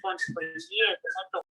respond for years and not talk.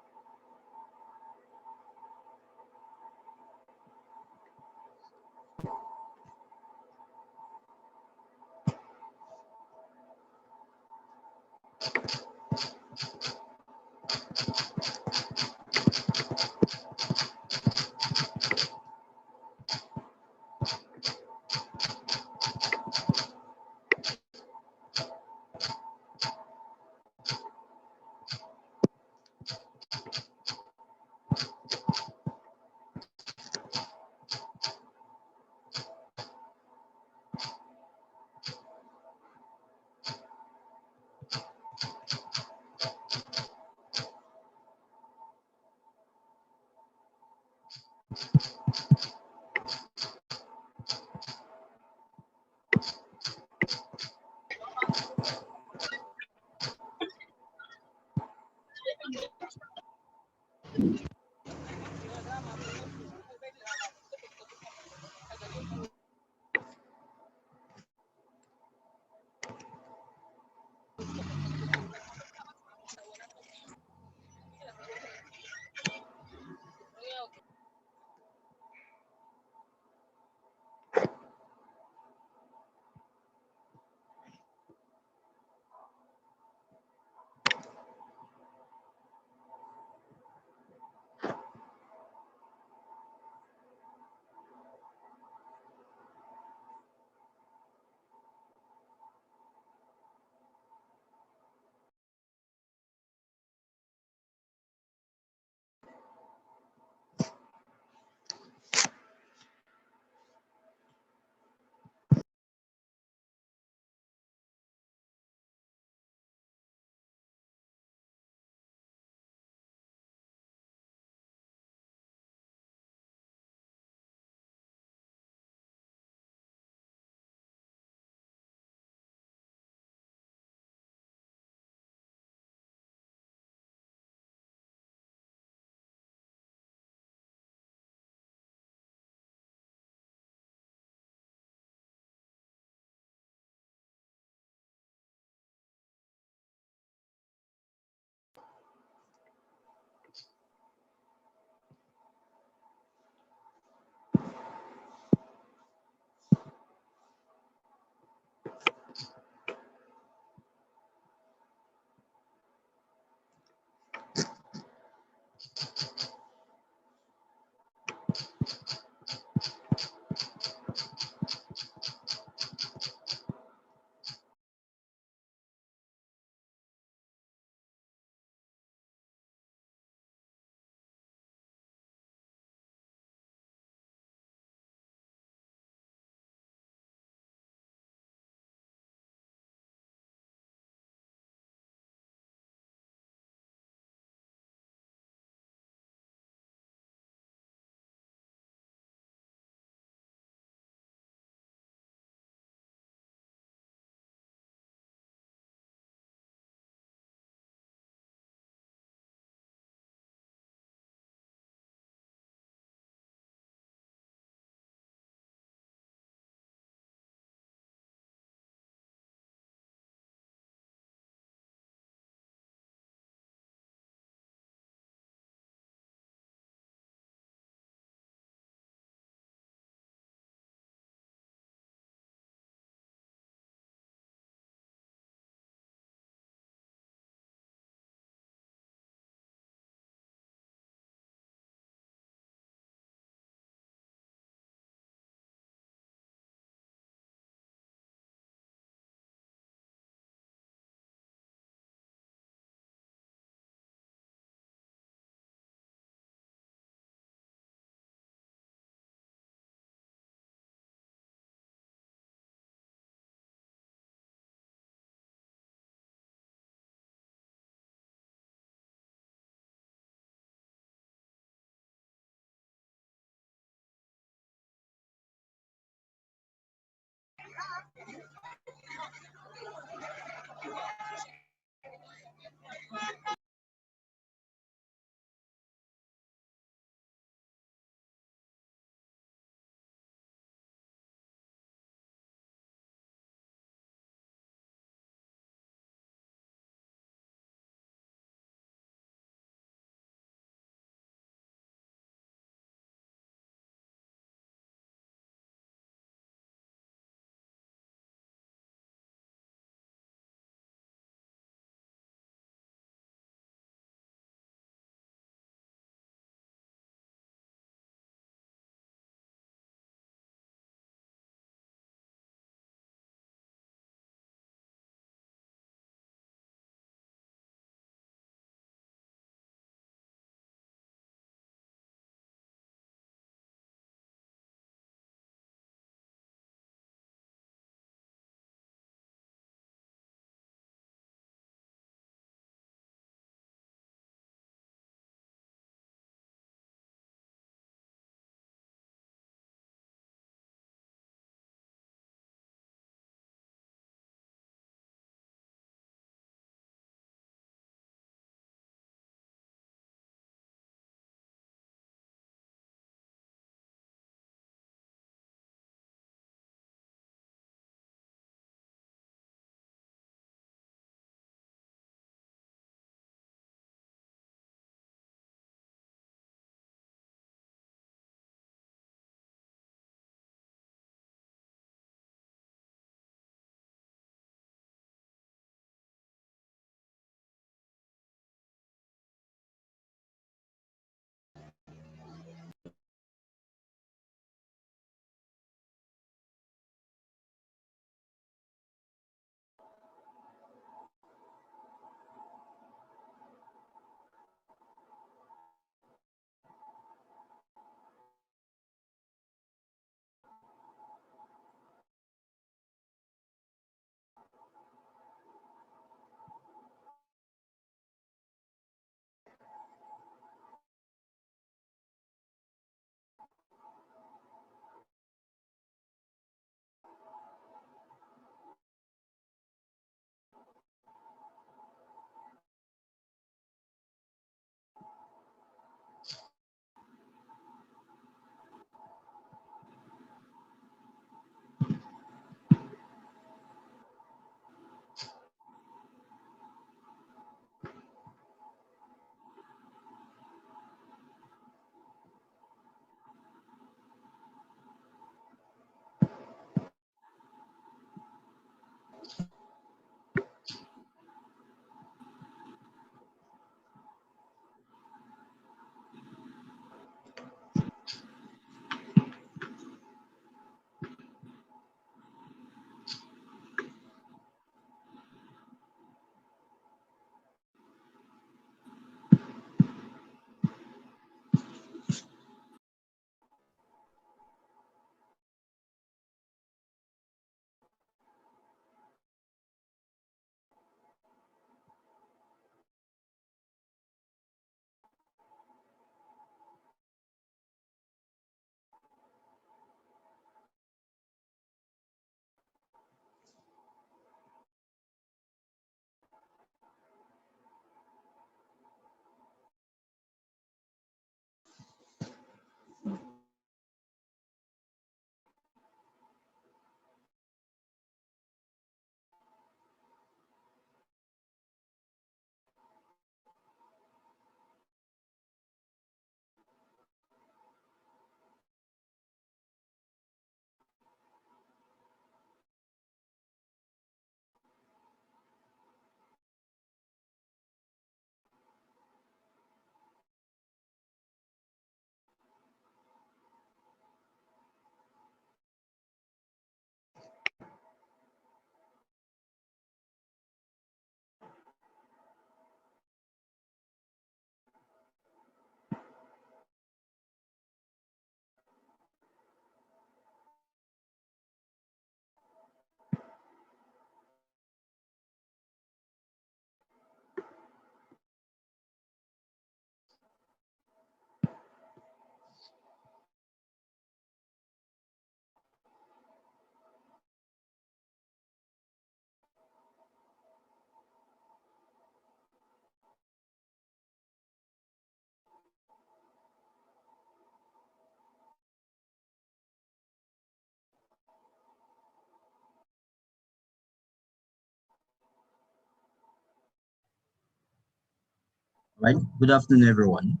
Right. Good afternoon, everyone.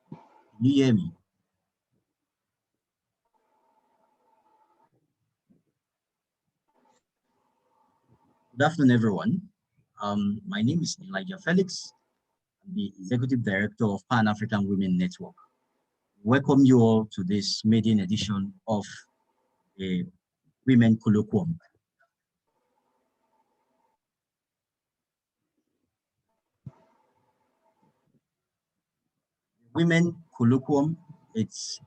Can you hear me? Good afternoon, everyone. My name is Felix. I'm the Executive Director of Pan-African Women Network. Welcome you all to this maiden edition of a Women Colloquium. Women Colloquium, it's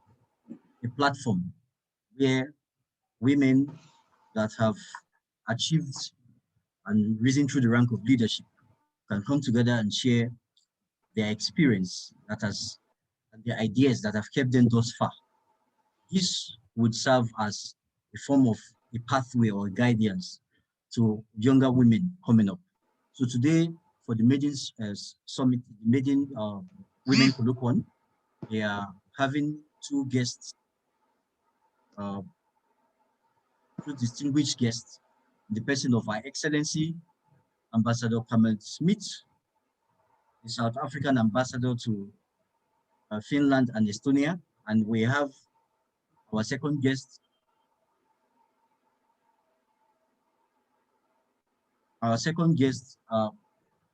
a platform where women that have achieved and risen through the rank of leadership can come together and share their experience and their ideas that have kept them thus far. This would serve as a form of a pathway or a guidance to younger women coming up. So today, for the Maiden Summit, the Maiden Women Colloquium, we are having two guests, uh, two distinguished guests, the person of Our Excellency Ambassador Kamal Smith, the South African ambassador to Finland and Estonia, and we have our second guest,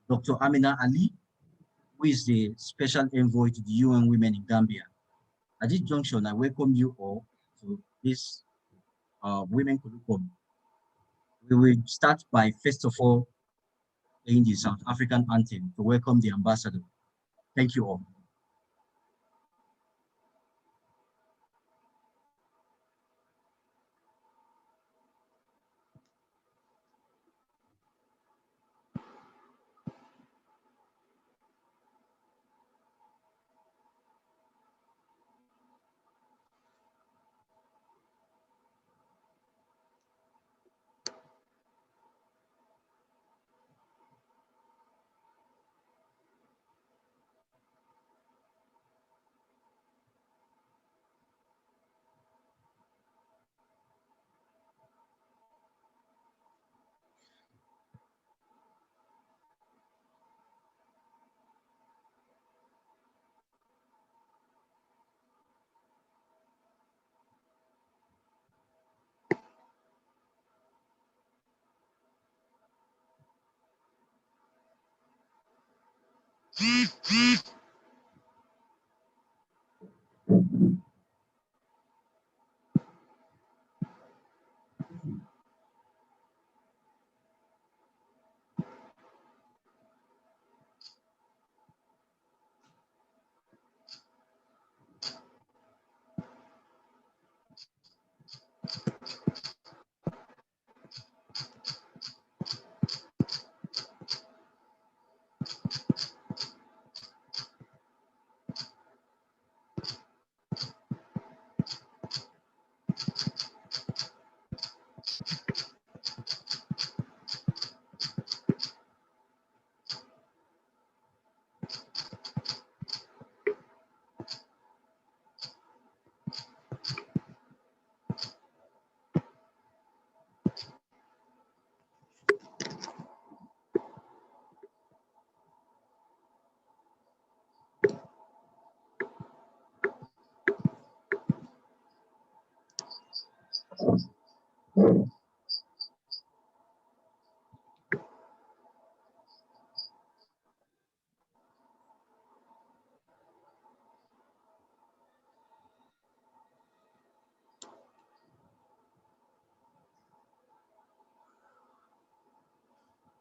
Dr. Amina Ali, who is the special envoy to the UN Women in Gambia. At this junction, I welcome you all to this Women Colloquium. We will start by, first of all, playing the South African anthem to welcome the ambassador. Thank you all.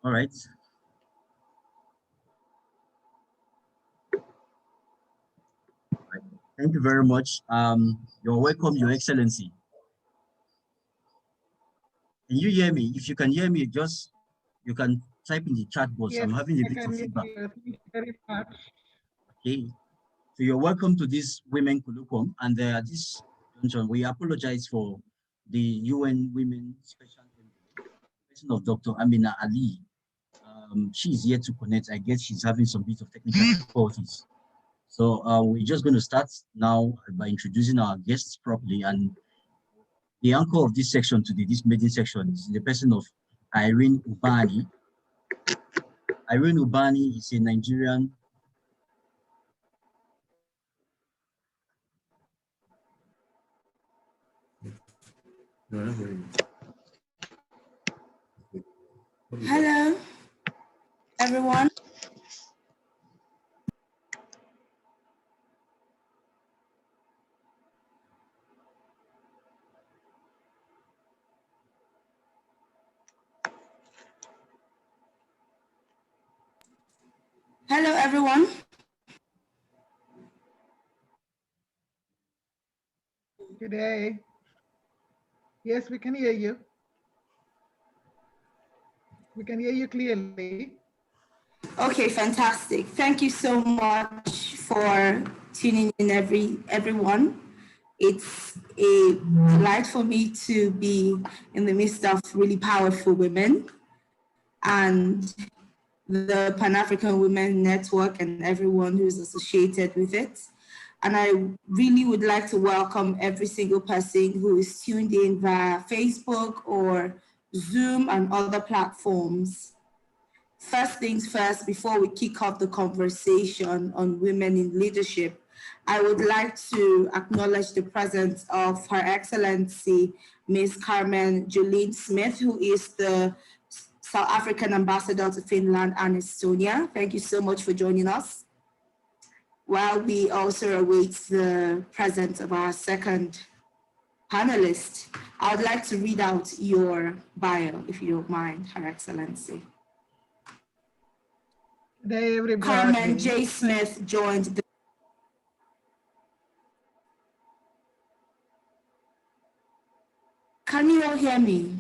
All right. Thank you very much. You're welcome, Your Excellency. Can you hear me? If you can hear me, you can type in the chat box. Yes, I'm having a I bit of can hear feedback. you. Thank you very much. Okay. So you're welcome to this Women Colloquium, and this junction, we apologize for the UN Women Special Envoy, person of Dr. Amina Ali. She is here to connect. I guess she's having some bit of technical difficulties. So we're just going to start now by introducing our guests properly. And the anchor of this section today, this maiden section, is the person of Irene Ubani, Irene Ubani is a Nigerian. Hello, everyone. Hello, everyone. Good day. Yes, we can hear you. We can hear you clearly. Okay, fantastic. Thank you so much for tuning in, everyone. It's a delight for me to be in the midst of really powerful women and the Pan-African Women Network and everyone who's associated with it. And I really would like to welcome every single person who is tuned in via Facebook or Zoom and other platforms. First things first, before we kick off the conversation on women in leadership, I would like to acknowledge the presence of Her Excellency, Ms. Carmen Jolene Smith, who is the South African Ambassador to Finland and Estonia. Thank you so much for joining us. While we also await the presence of our second panelist, I would like to read out your bio, if you don't mind, Her Excellency. Good day, everybody. Carmen J. Smith joined the Can you all hear me?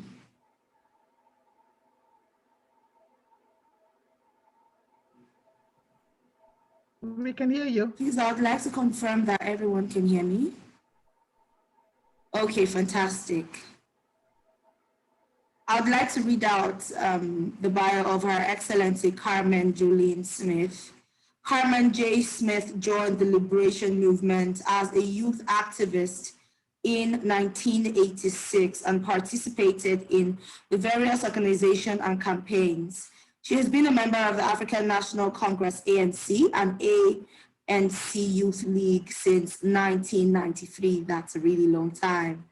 We can hear you. Please, I would like to confirm that everyone can hear me. Okay, fantastic. I would like to read out the bio of Her Excellency Carmen Jolene Smith. Carmen J. Smith joined the liberation movement as a youth activist in 1986 and participated in the various organizations and campaigns. She has been a member of the African National Congress, ANC, and ANC Youth League since 1993. That's a really long time.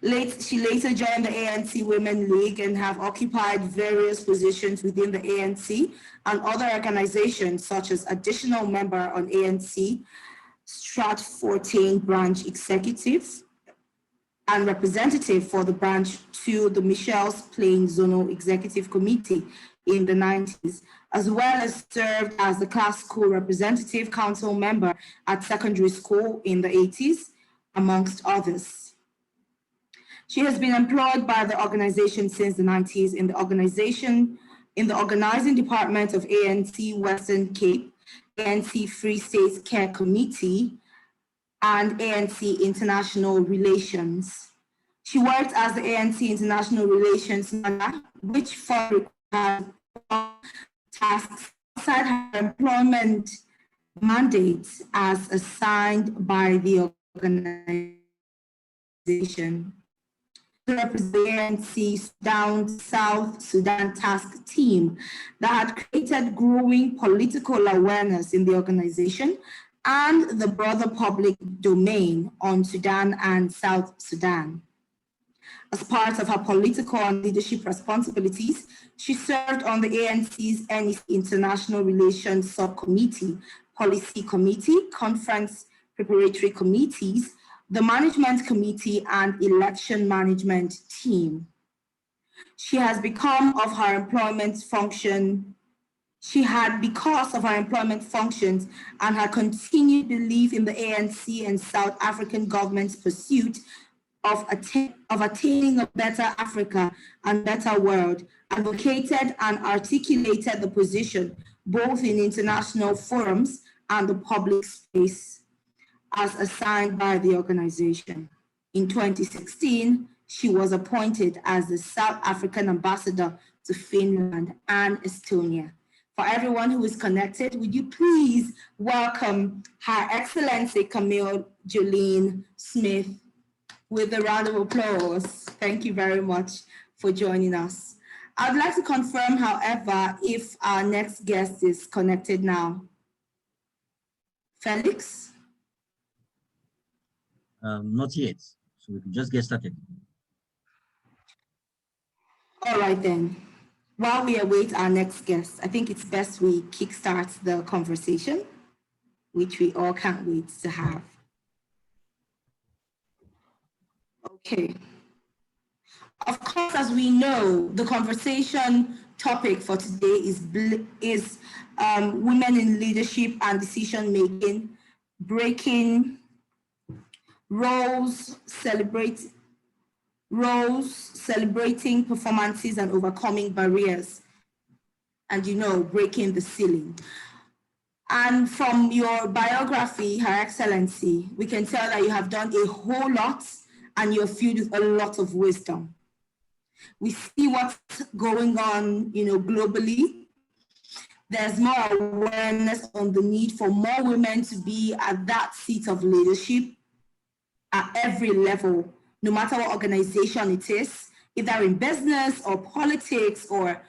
She later joined the ANC Women League and have occupied various positions within the ANC and other organizations, such as additional member on ANC Strat14 branch executive and representative for the branch to the Michelle's Plain Zonal Executive Committee in the 90s, as well as served as the class school representative council member at secondary school in the 80s, amongst others. She has been employed by the organization since the 90s in the organizing department of ANC Western Cape, ANC Free States Care Committee, and ANC International Relations. She worked as the ANC International Relations Manager, which further has tasks outside her employment mandates as assigned by the organization. Represent the ANC South Sudan task team that had created growing political awareness in the organization and the broader public domain on Sudan and South Sudan. As part of her political and leadership responsibilities, she served on the ANC's NEC International Relations Subcommittee, Policy Committee, Conference Preparatory Committees, the Management Committee, and Election Management Team. She had because of her employment functions and her continued belief in the ANC and South African government's pursuit of attaining a better Africa and better world, advocated and articulated the position both in international forums and the public space as assigned by the organization. In 2016, she was appointed as the South African ambassador to Finland and Estonia. For everyone who is connected, would you please welcome Her Excellency Camille Jolene Smith with a round of applause. Thank you very much for joining us. I'd like to confirm, however, if our next guest is connected now. Felix? Not yet. So we can just get started. All right then. While we await our next guest, I think it's best we kickstart the conversation, which we all can't wait to have. Okay. Of course, as we know, the conversation topic for today is women in leadership and decision making, breaking roles, celebrating performances and overcoming barriers, and breaking the ceiling. And from your biography, Her Excellency, we can tell that you have done a whole lot and you're filled with a lot of wisdom. We see what's going on, globally. There's more awareness on the need for more women to be at that seat of leadership at every level, no matter what organization it is, either in business or politics or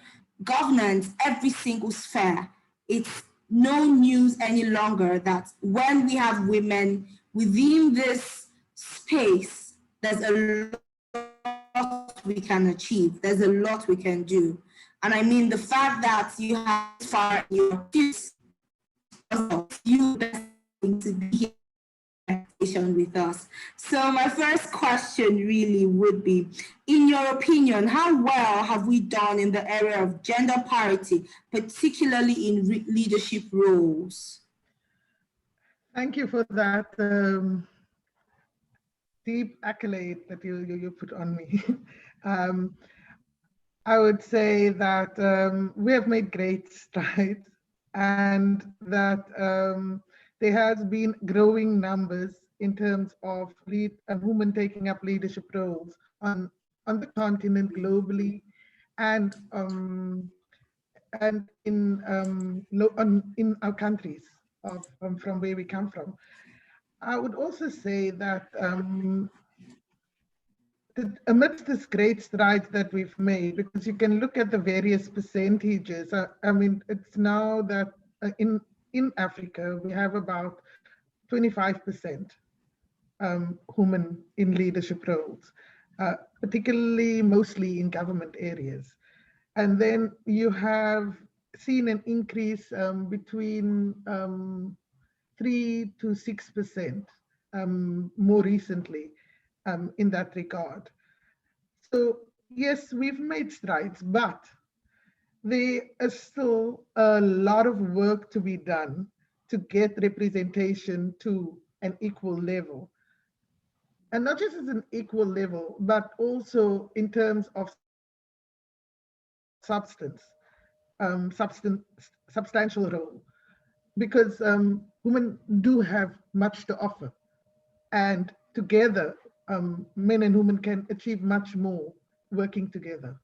governance, every single sphere. It's no news any longer that when we have women within this space, there's a lot we can achieve. There's a lot we can do. And I mean, the fact that you have far your kids, you to be here with us. So my first question really would be, in your opinion, how well have we done in the area of gender parity, particularly in leadership roles? Thank you for that deep accolade that you put on me. I would say that we have made great strides, and that there has been growing numbers in terms of women taking up leadership roles on the continent globally, and in our countries from where we come from. I would also say that amidst this great strides that we've made, because you can look at the various percentages. I mean, it's now that in Africa, we have about 25% women in leadership roles, particularly mostly in government areas. And then you have seen an increase between 3 to 6% more recently in that regard. So yes, we've made strides, but there is still a lot of work to be done to get representation to an equal level. And not just as an equal level, but also in terms of substantial role, because women do have much to offer, and together men and women can achieve much more working together.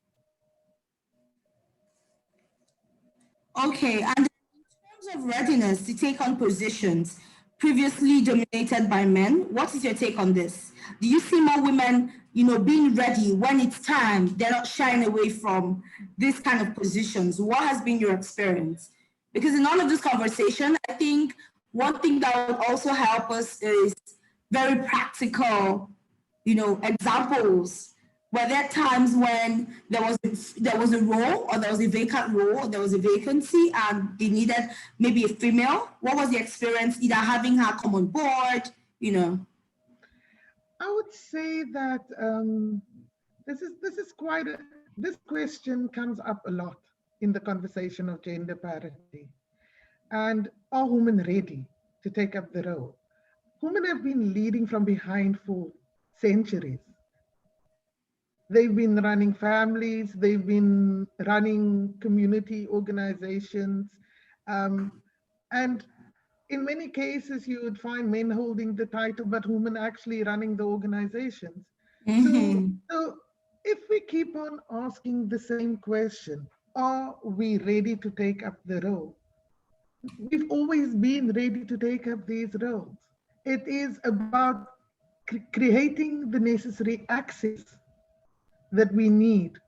Okay, and in terms of readiness to take on positions previously dominated by men, what is your take on this? Do you see more women, being ready when it's time? They're not shying away from this kind of positions. What has been your experience? Because in all of this conversation, I think one thing that would also help us is very practical, examples. Were there times when there was a role, or there was a vacant role, or there was a vacancy, and they needed maybe a female? What was the experience, either having her come on board, I would say that this question comes up a lot in the conversation of gender parity. And are women ready to take up the role? Women have been leading from behind for centuries. They've been running families, they've been running community organizations, and in many cases you would find men holding the title, but women actually running the organizations. Mm-hmm. So if we keep on asking the same question, are we ready to take up the role? We've always been ready to take up these roles. It is about creating the necessary access that we need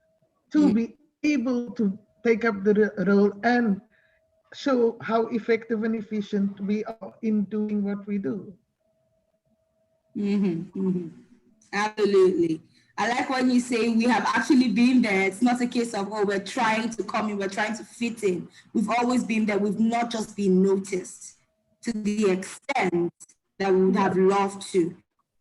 to be able to take up the role and show how effective and efficient we are in doing what we do. Absolutely. I like when you say we have actually been there. It's not a case of, oh, we're trying to come in, we're trying to fit in. We've always been there. We've not just been noticed to the extent that we would have loved to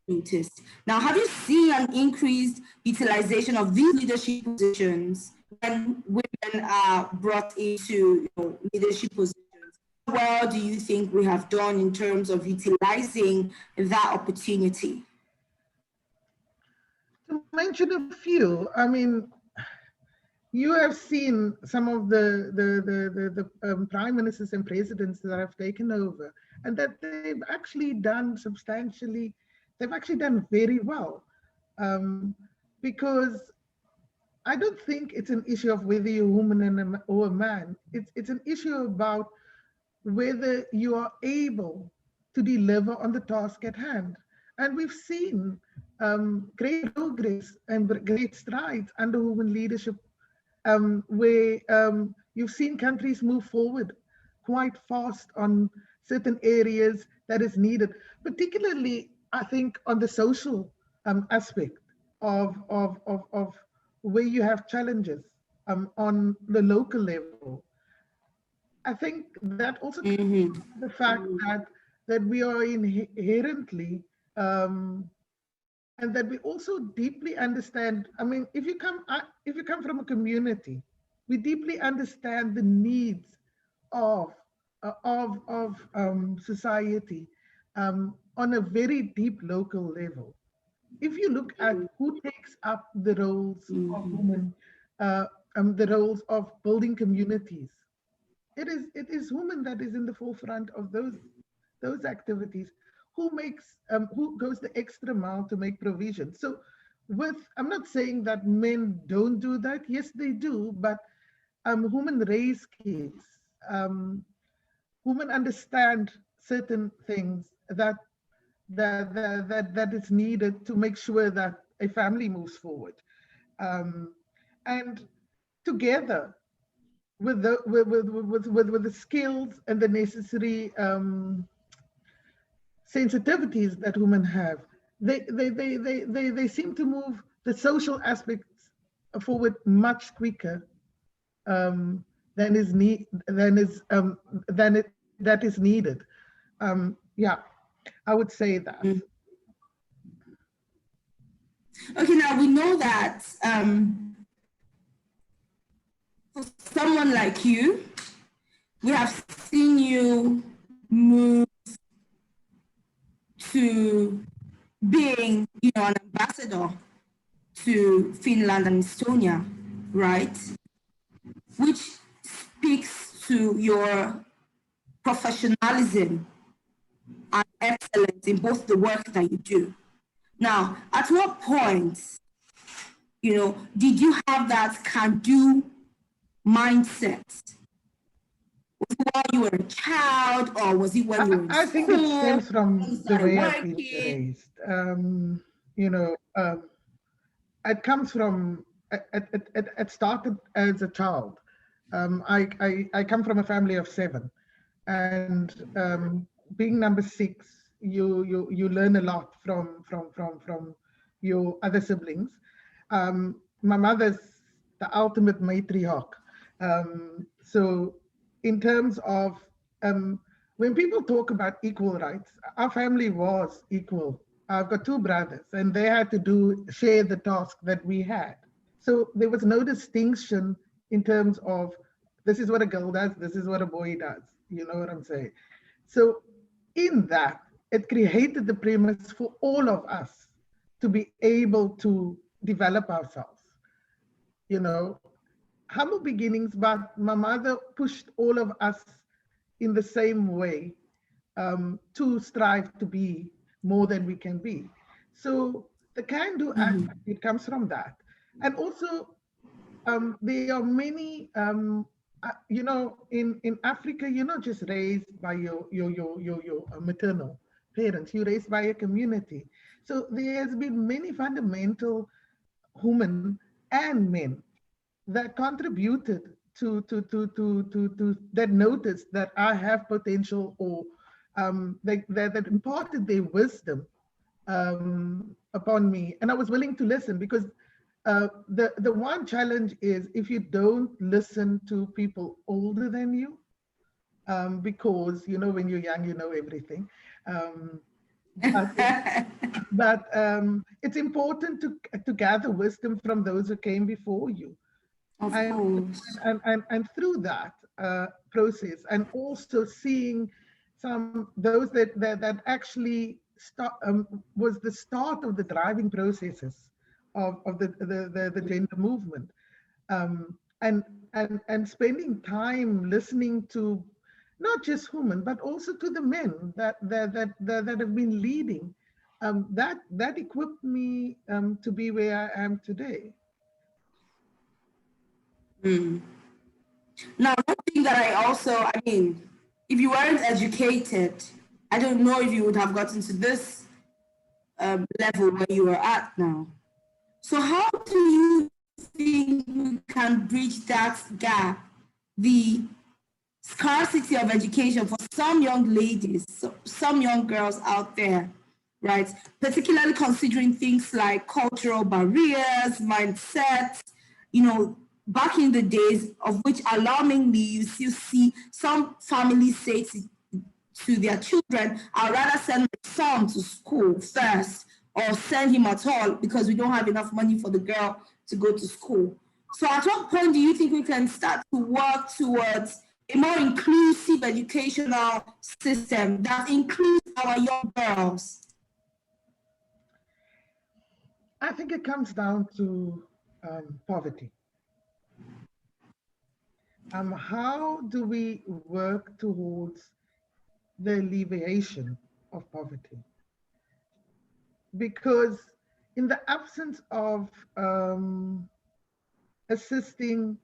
notice. Now, have you seen an increased utilization of these leadership positions when women are brought into leadership positions? How well do you think we have done in terms of utilizing that opportunity? To mention a few, I mean, you have seen some of the prime ministers and presidents that have taken over, and that they've actually done substantially, they've actually done very well. Because I don't think it's an issue of whether you're a woman or a man. It's an issue about whether you are able to deliver on the task at hand. And we've seen great progress and great strides under women leadership, where you've seen countries move forward quite fast on certain areas that is needed, particularly, I think, on the social aspect of where you have challenges on the local level. I think that also the fact that we are inherently and that we also deeply understand. I mean, if you come from a community, we deeply understand the needs of society on a very deep local level. If you look at who takes up the roles of women, the roles of building communities, it is women that is in the forefront of those activities, who goes the extra mile to make provision. So I'm not saying that men don't do that. Yes, they do, but women raise kids. Women understand certain things that is needed to make sure that a family moves forward. And together with the skills and the necessary sensitivities that women have, they seem to move the social aspects forward much quicker that is needed. Yeah, I would say that. Okay, now we know that for someone like you, we have seen you move to being, an ambassador to Finland and Estonia, right? Which speaks to your professionalism and excellence in both the work that you do. Now, at what point, did you have that can-do mindset? Was it while you were a child, or was it when you were in I think it stems from the way I've been raised. It comes from, it started as a child. I come from a family of 7, and being number 6, you learn a lot from your other siblings. My mother's the ultimate matriarch. So in terms of when people talk about equal rights, our family was equal. I've got 2 brothers, and they had to share the task that we had. So there was no distinction in terms of this is what a girl does, this is what a boy does. You know what I'm saying? So in that, it created the premise for all of us to be able to develop ourselves. Humble beginnings, but my mother pushed all of us in the same way to strive to be more than we can be. So the can-do aspect, it comes from that. And also, there are many, in Africa, you're not just raised by your maternal parents, you're raised by a community. So there has been many fundamental women and men that contributed to that noticed that I have potential, or that imparted their wisdom upon me, and I was willing to listen, because the one challenge is if you don't listen to people older than you, because when you're young you know everything, but it's important to gather wisdom from those who came before you. Of and, course. and through that process, and also seeing those that actually was the start of the driving processes of the gender movement, and spending time listening to not just women but also to the men that have been leading, that equipped me to be where I am today. Now, one thing that I mean, if you weren't educated, I don't know if you would have gotten to this level where you are at now. So how do you think we can bridge that gap, the scarcity of education for some young ladies, some young girls out there, right? Particularly considering things like cultural barriers, mindsets, back in the days of which alarmingly you still see some families say to their children, I'd rather send my son to school first or send him at all because we don't have enough money for the girl to go to school. So at what point do you think we can start to work towards a more inclusive educational system that includes our young girls? I think it comes down to poverty. How do we work towards the alleviation of poverty? Because in the absence of assisting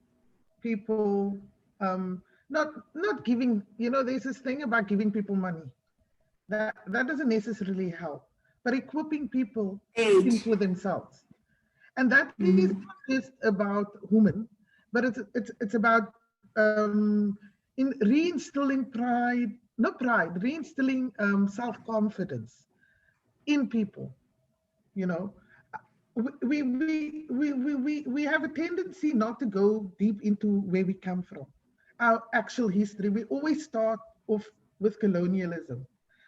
people, not giving, there's this thing about giving people money that doesn't necessarily help, but equipping people to think for themselves. And that is not just about women, but it's about in reinstilling reinstilling self-confidence in people. We have a tendency not to go deep into where we come from, our actual history. We always start off with colonialism.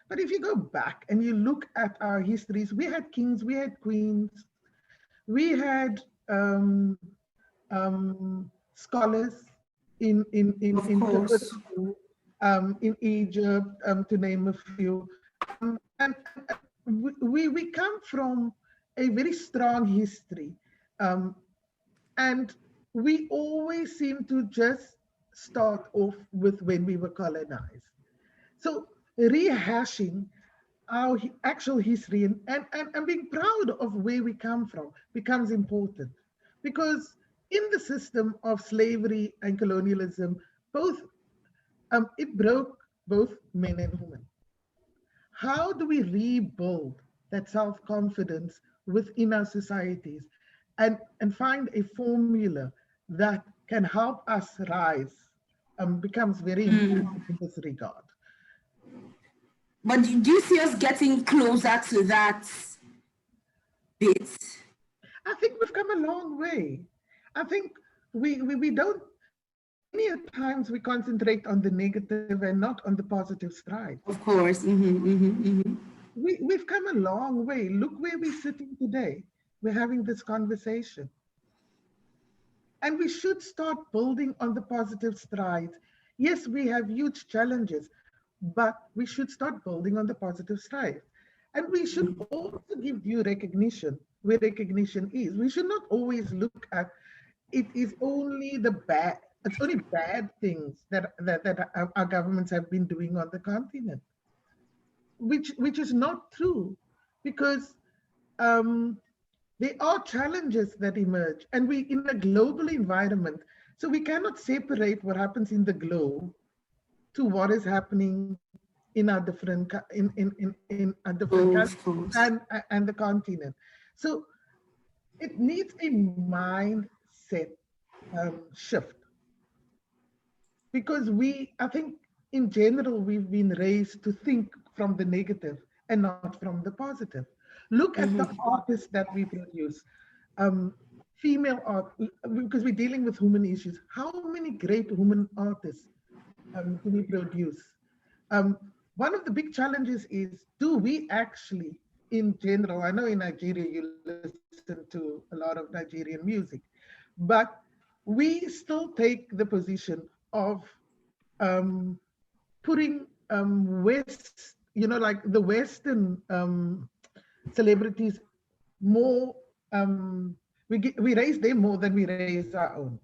But if you go back and you look at our histories, we had kings, we had queens, we had scholars in Egypt, to name a few. And we come from a very strong history. And we always seem to just start off with when we were colonized. So rehashing our actual history and being proud of where we come from becomes important, because in the system of slavery and colonialism, both it broke both men and women. How do we rebuild that self-confidence within our societies and find a formula that can help us rise becomes very important in this regard. But do you see us getting closer to that bit? I think we've come a long way. I think we don't, many times we concentrate on the negative and not on the positive strides. Of course. We've come a long way. Look where we're sitting today. We're having this conversation. And we should start building on the positive strides. Yes, we have huge challenges, but we should start building on the positive strides. And we should also give due recognition where recognition is. We should not always look at it is only the bad, it's only bad things that our governments have been doing on the continent, which is not true, because there are challenges that emerge, and we in a global environment, so we cannot separate what happens in the globe to what is happening in our different in our different countries and the continent. So it needs a mindset shift. Because I think in general, we've been raised to think from the negative and not from the positive. Look at the artists that we produce. Female art, because we're dealing with women issues. How many great women artists do we produce? One of the big challenges is, do we actually, in general, I know in Nigeria you listen to a lot of Nigerian music, but we still take the position of putting West, like the Western celebrities more, we raise them more than we raise our own.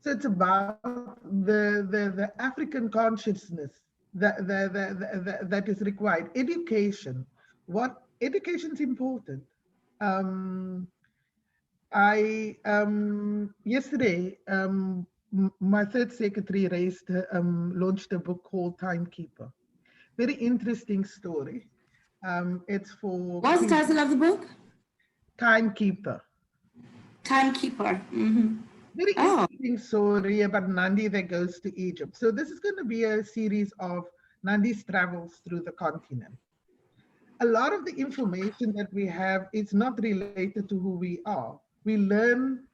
So it's about the African consciousness that is required. Education. What education is important. I yesterday my third secretary launched a book called Timekeeper. Very interesting story. It's for What's the title of the book? Timekeeper. Timekeeper. Very interesting story about Nandi that goes to Egypt. So this is going to be a series of Nandi's travels through the continent. A lot of the information that we have is not related to who we are. We learn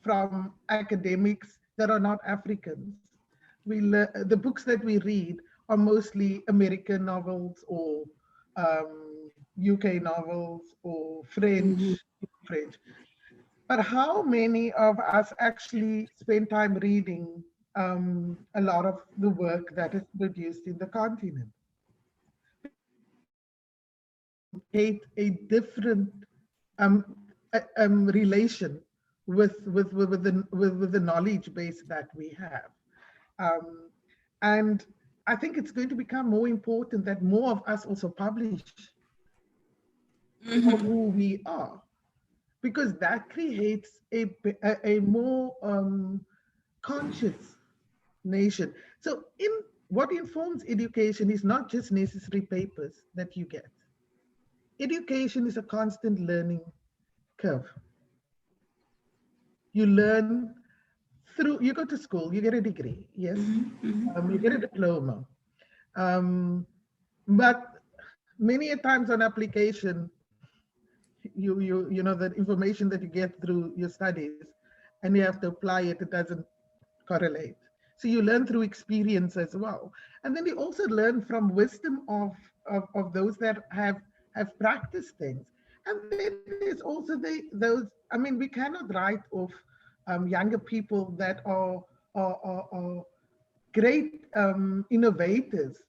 from academics that are not Africans. The books that we read are mostly American novels or UK novels or French. But how many of us actually spend time reading a lot of the work that is produced in the continent? A different relation with the knowledge base that we have. And I think it's going to become more important that more of us also publish who we are, because that creates a more conscious nation. So what informs education is not just necessary papers that you get. Education is a constant learning curve. You learn through, you go to school, you get a degree, yes, you get a diploma. But many a times on application, you know, the information that you get through your studies and you have to apply it, it doesn't correlate. So you learn through experience as well. And then you also learn from wisdom of those that have practiced things. And then there's also those, I mean, we cannot write off younger people that are great innovators.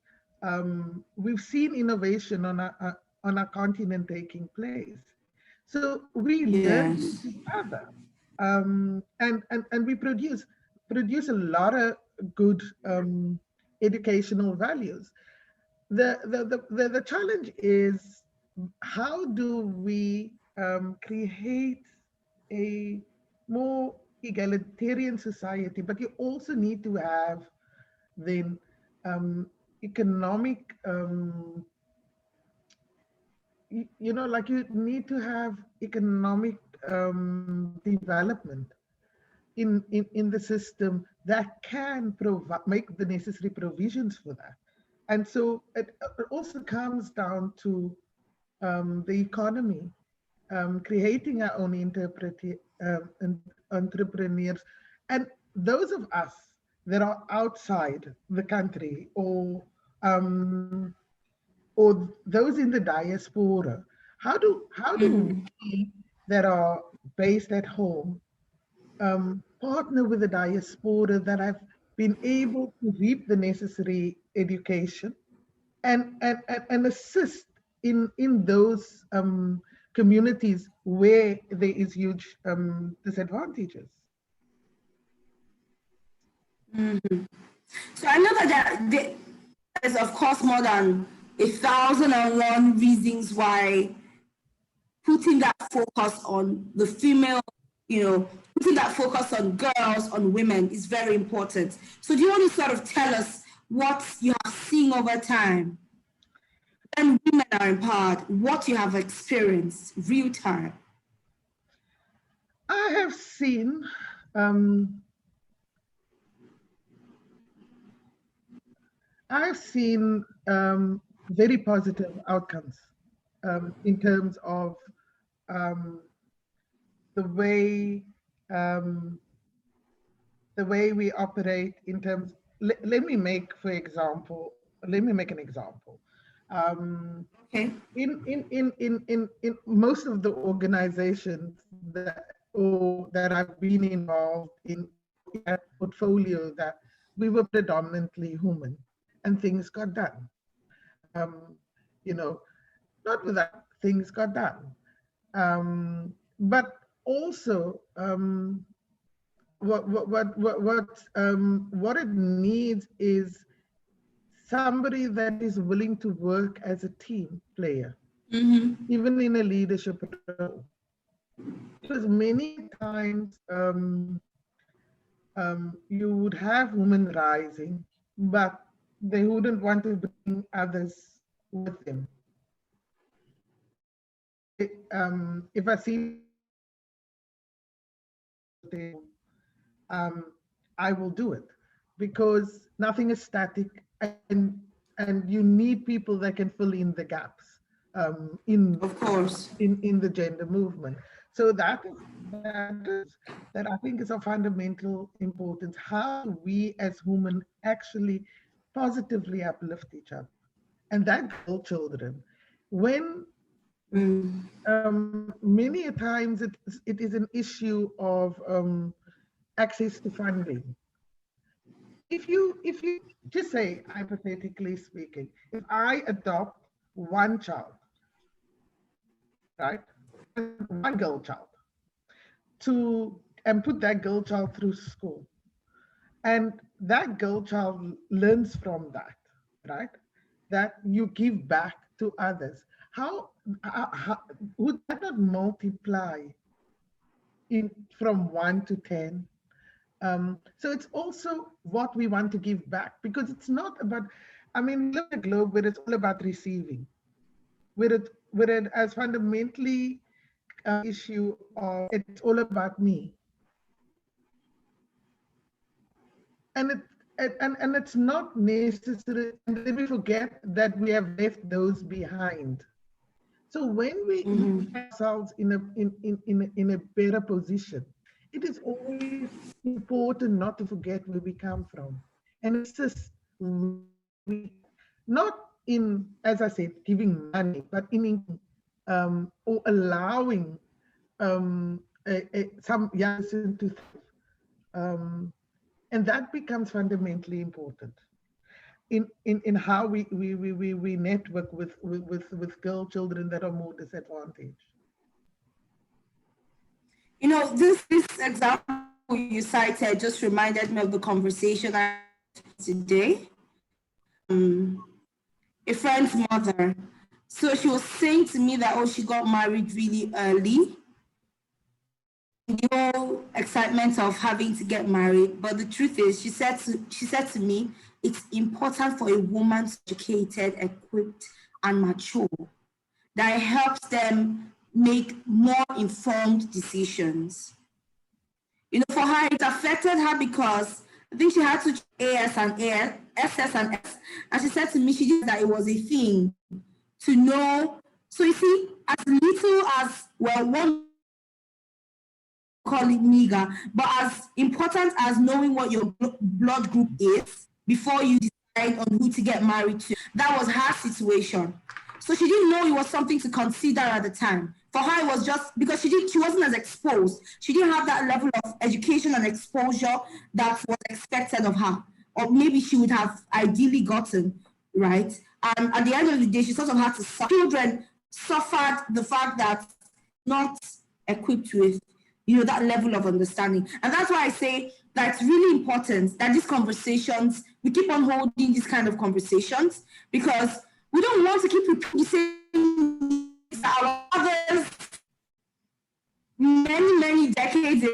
We've seen innovation on our continent taking place. So we learn from each other, and we produce a lot of good educational values. The challenge is, how do we create a more egalitarian society? But you also need to have then economic, you know, like you need to have economic development in the system that can make the necessary provisions for that. And so it also comes down to the economy, creating our own entrepreneurs, and those of us that are outside the country, or those in the diaspora. How do we that are based at home partner with the diaspora that have been able to reap the necessary education and assist in those communities where there is huge disadvantages? So I know that there is, of course, more than 1,001 reasons why putting that focus on the female, you know, putting that focus on girls, on women is very important. So do you want to sort of tell us what you have seen over time when women are empowered, what you have experienced real time? I have seen I've seen very positive outcomes in terms of the way we operate in terms. Let me make an example. Okay. In most of the organizations that I've been involved in that portfolio, that we were predominantly women, and things got done. You know, not without things got done, but also what it needs is somebody that is willing to work as a team player, even in a leadership role. Because many times you would have women rising, but they wouldn't want to bring others with them. If I see, I will do it, because nothing is static, and you need people that can fill in the gaps in the gender movement. So that I think is of fundamental importance. How do we as women actually positively uplift each other? And that girl children, when many a times it is an issue of access to funding. If you just say, hypothetically speaking, if I adopt one child, right, one girl child, and put that girl child through school, and that girl child learns from that, right, that you give back to others, how would that not multiply from 1 to 10? So it's also what we want to give back, because it's not about, I mean, look at the globe where it's all about receiving, where it as fundamentally issue of it's all about me. And it's not necessary, and then we forget that we have left those behind. So when we put ourselves in a better position, it is always important not to forget where we come from. And it's just not in, as I said, giving money, but in or allowing some young person to thrive. And that becomes fundamentally important in how we network with girl children that are more disadvantaged. You know, this example you cited just reminded me of the conversation I had today. A friend's mother. So she was saying to me that, oh, she got married really early. The whole excitement of having to get married. But the truth is, she said to me, it's important for a woman to be educated, equipped, and mature. That helps them make more informed decisions. You know, for her, it affected her because I think she had to AS and AS, SS and S. And she said to me, she did that it was a thing to know. So you see, as little as, well, one call it meager, but as important as knowing what your blood group is before you decide on who to get married to. That was her situation. So she didn't know it was something to consider at the time. For her, it was just because she wasn't as exposed. She didn't have that level of education and exposure that was expected of her. Or maybe she would have ideally gotten, right? And at the end of the day, she sort of had to suffer. Children suffered the fact that not equipped with, you know, that level of understanding. And that's why I say that it's really important that these conversations, we keep on holding these kind of conversations, because we don't want to keep repeating the same things that our others many decades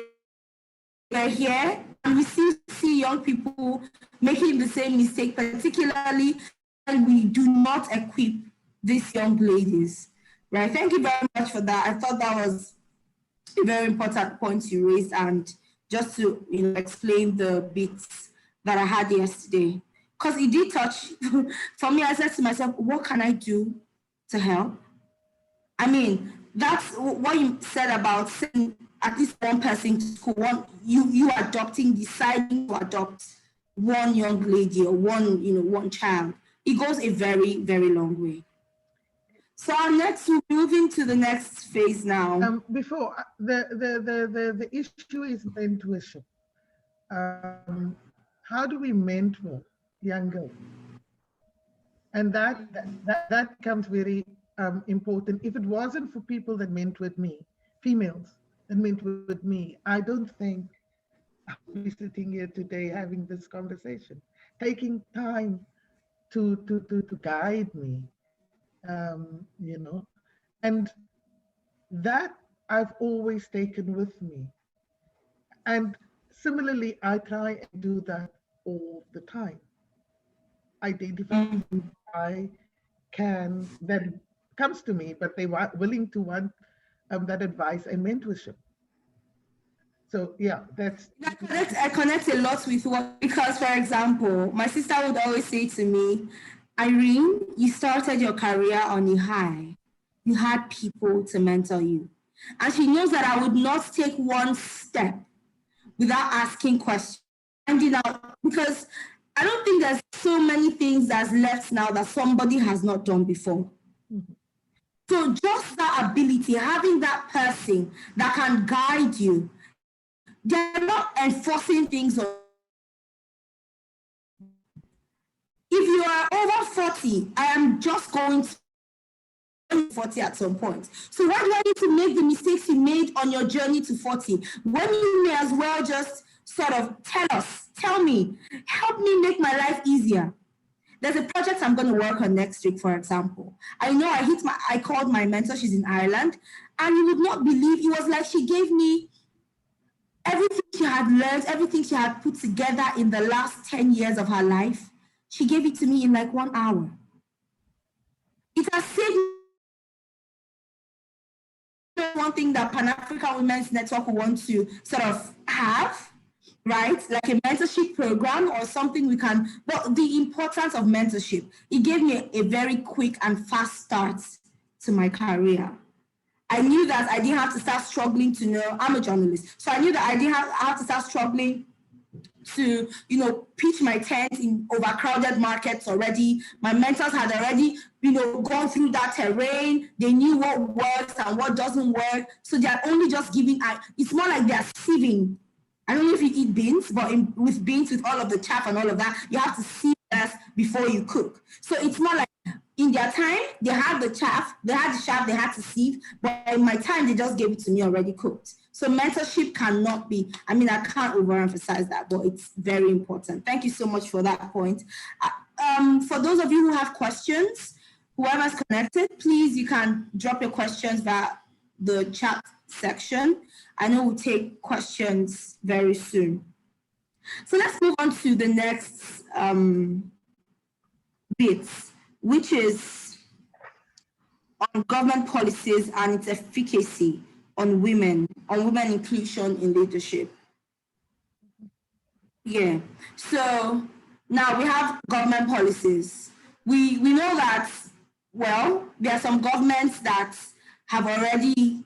were here, and we still see young people making the same mistake, particularly when we do not equip these young ladies, right? Thank you very much for that. I thought that was a very important point you raised, and just to explain the bits that I had yesterday. Because it did touch, for me, I said to myself, what can I do to help? I mean, that's what you said about sending at least one person to school, you deciding to adopt one young lady or one child. It goes a very, very long way. So we're moving to the next phase now. Before the issue is mentorship. How do we mentor young girls? And that becomes very important. If it wasn't for people that mentored me, females that mentored me, I don't think I'll be sitting here today having this conversation, taking time to guide me, and that I've always taken with me. And similarly, I try and do that all the time. Identify I can, that comes to me, but they are willing to want that advice and mentorship. So yeah, I connect a lot with what, because for example, my sister would always say to me, Irene, you started your career on a high. You had people to mentor you. And she knows that I would not take one step without asking questions, finding out, because I don't think there's so many things that's left now that somebody has not done before. Mm-hmm. So just that ability, having that person that can guide you, they're not enforcing things on. If you are over 40, I am just going to 40 at some point. So why do I need to make the mistakes you made on your journey to 40? When you may as well just sort of tell me, help me make my life easier. There's a project I'm going to work on next week, for example. I know I called my mentor, she's in Ireland, and you would not believe, it was like she gave me everything she had learned, everything she had put together in the last 10 years of her life. She gave it to me in like 1 hour. It has saved me. One thing that Pan-African Women's Network wants to sort of have, right? Like a mentorship program or something we can, but the importance of mentorship, it gave me a very quick and fast start to my career. I knew that I didn't have to start struggling to know, I'm a journalist, so I knew that I didn't have to start struggling to, pitch my tent in overcrowded markets already. My mentors had already, gone through that terrain. They knew what works and what doesn't work. So they're only just giving, it's more like they're sieving. I don't know if you eat beans, but with beans, with all of the chaff and all of that, you have to sieve first before you cook. So it's more like in their time, they had the chaff, they had the chaff, they had to sieve, but in my time, they just gave it to me already cooked. So mentorship cannot be, I can't overemphasize that, but it's very important. Thank you so much for that point. For those of you who have questions, whoever's connected, please, you can drop your questions via the chat section. I know we'll take questions very soon. So let's move on to the next bit, which is on government policies and its efficacy on women inclusion in leadership. Yeah, so now we have government policies. We know that, well, there are some governments that have already,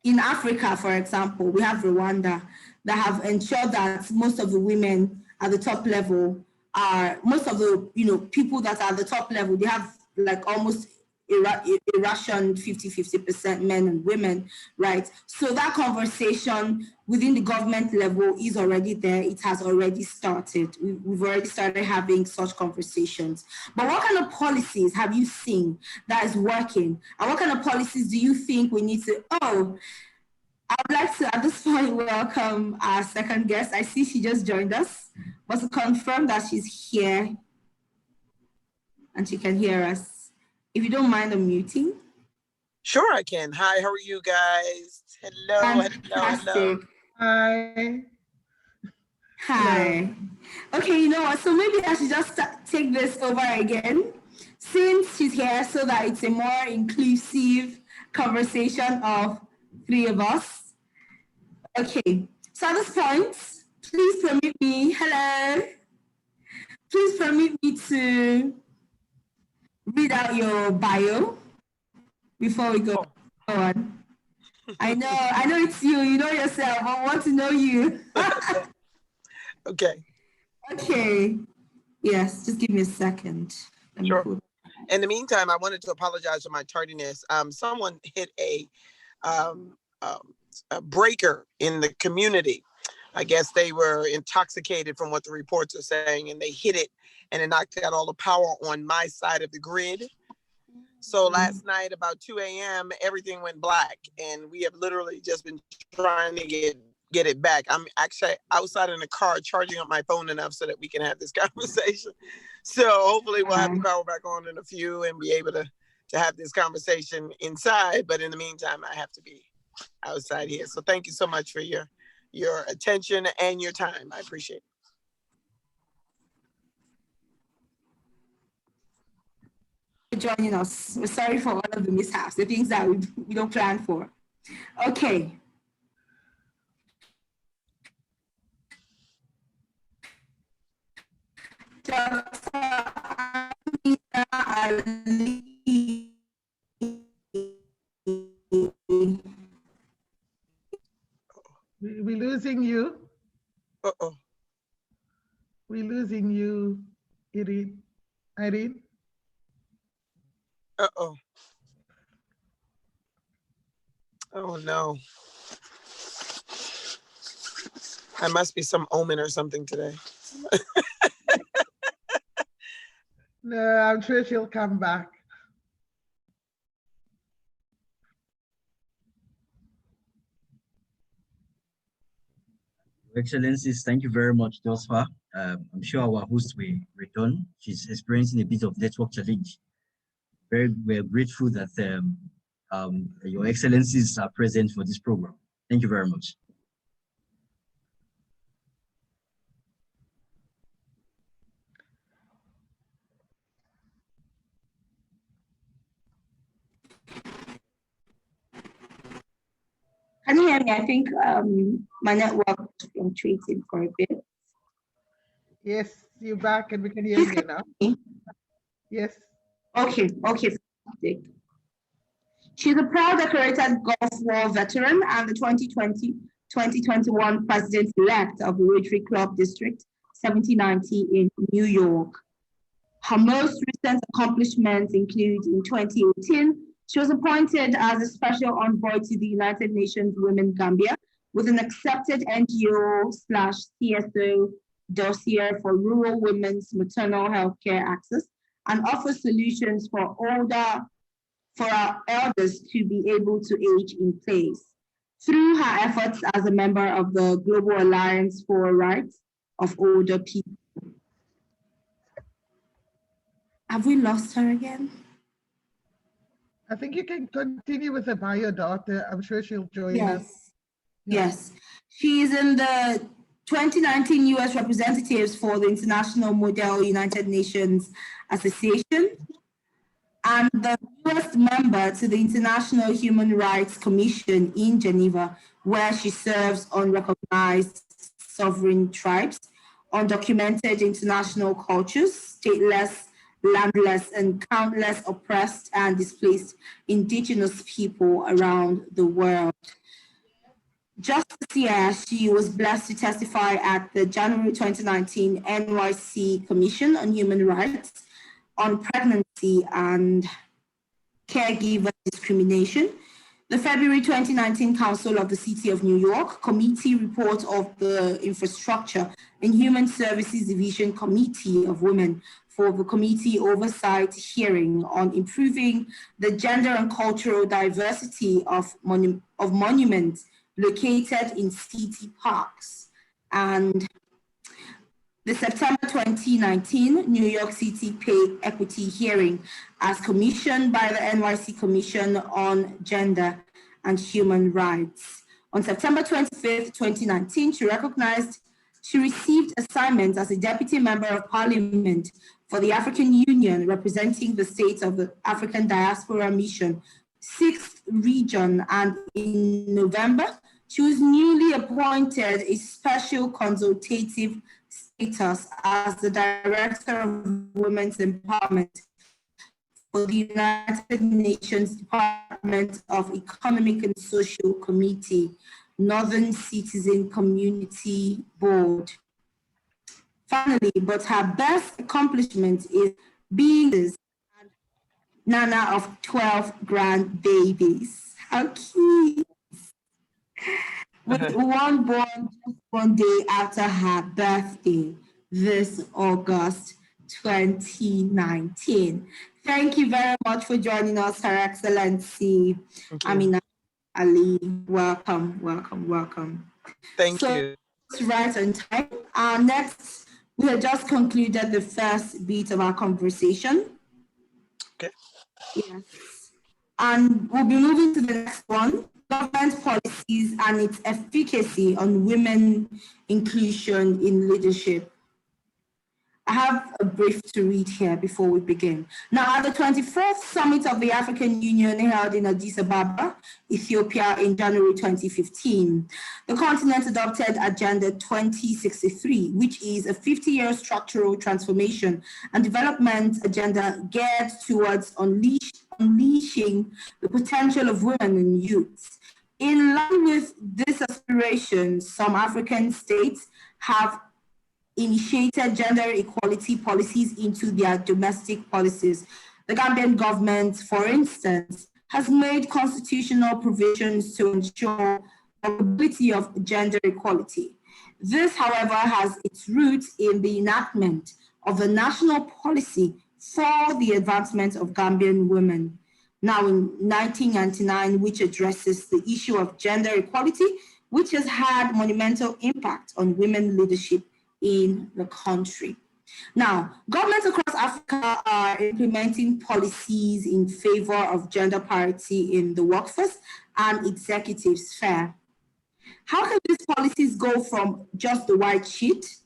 in Africa, for example, we have Rwanda, that have ensured that most of the women at the top level are, most of the people that are at the top level, they have like almost a Russian 50% men and women, right? So that conversation within the government level is already there. It has already started. We've already started having such conversations. But what kind of policies have you seen that is working? And what kind of policies do you think we need to, I would like to, at this point, welcome our second guest. I see she just joined us, but to confirm that she's here and she can hear us. If you don't mind unmuting. Sure, I can. Hi, how are you guys? Hello. Hi. Hi. Okay, you know what? So maybe I should just take this over again, since she's here, so that it's a more inclusive conversation of three of us. Okay. So at this point, please permit me, please permit me to read out your bio before we go on. I know it's you, you know yourself, I want to know you. Okay. Okay, yes, just give me a second. Sure. In the meantime, I wanted to apologize for my tardiness. Someone hit a breaker in the community. I guess they were intoxicated from what the reports are saying, and they hit it, and it knocked out all the power on my side of the grid. So last night, about 2 a.m., everything went black, and we have literally just been trying to get it back. I'm actually outside in the car charging up my phone enough so that we can have this conversation. So hopefully we'll have the power back on in a few and be able to have this conversation inside. But in the meantime, I have to be outside here. So thank you so much for your attention and your time. I appreciate it. Joining us. We're sorry for all of the mishaps, the things that we don't plan for. Okay. We're losing you. Uh-oh. We're losing you, Irene. Uh-oh. Oh no. I must be some omen or something today. No, I'm sure she'll come back. Your Excellencies, thank you very much thus far. I'm sure our host will return. She's experiencing a bit of network challenge. We're grateful that Your Excellencies are present for this program. Thank you very much. Can you hear me? I think my network was fluctuating for a bit. Yes, you're back and we can hear you now. Yes. Okay, fantastic. She's a proud decorated Gulf War veteran and the 2020-2021 president-elect of the Rotary Club District 7090 in New York. Her most recent accomplishments include in 2018, she was appointed as a special envoy to the United Nations Women Gambia with an accepted NGO/CSO dossier for rural women's maternal health care access and offers solutions for our elders to be able to age in place. Through her efforts as a member of the Global Alliance for Rights of Older People. Have we lost her again? I think you can continue with the bio daughter. I'm sure she'll join us. Yes. She is in the 2019 U.S. representatives for the International Model United Nations Association and the newest member to the International Human Rights Commission in Geneva, where she serves on recognized sovereign tribes, undocumented international cultures, stateless, landless, and countless oppressed and displaced indigenous people around the world. Just this year, she was blessed to testify at the January 2019 NYC Commission on Human Rights on Pregnancy and Caregiver Discrimination, the February 2019 Council of the City of New York Committee Report of the Infrastructure and Human Services Division Committee of Women for the Committee Oversight Hearing on improving the gender and cultural diversity of monuments located in city parks, and the September 2019 New York City Pay Equity Hearing as commissioned by the NYC Commission on Gender and Human Rights. On September 25th, 2019, she received assignment as a Deputy Member of Parliament for the African Union, representing the states of the African Diaspora Mission, 6th region, and in November She was newly appointed a special consultative status as the Director of Women's Empowerment for the United Nations Department of Economic and Social Committee, Northern Citizen Community Board. Finally, but her best accomplishment is being the Nana of 12 grandbabies. How cute! With one born just one day after her birthday, this August 2019. Thank you very much for joining us, Her Excellency Amina Ali. Welcome, welcome, welcome. Thank you. It's right on time. Next, we have just concluded the first bit of our conversation. Okay. Yes. And we'll be moving to the next one, government policies and its efficacy on women inclusion in leadership. I have a brief to read here before we begin. Now, at the 24th Summit of the African Union held in Addis Ababa, Ethiopia in January 2015, the continent adopted Agenda 2063, which is a 50-year structural transformation and development agenda geared towards unleashing the potential of women and youth. In line with this aspiration, some African states have initiated gender equality policies into their domestic policies. The Gambian government, for instance, has made constitutional provisions to ensure the ability of gender equality. This, however, has its roots in the enactment of the national policy for the advancement of Gambian women, now in 1999, which addresses the issue of gender equality, which has had monumental impact on women leadership in the country. Now, governments across Africa are implementing policies in favor of gender parity in the workforce and executive sphere. How can these policies go from just the white sheet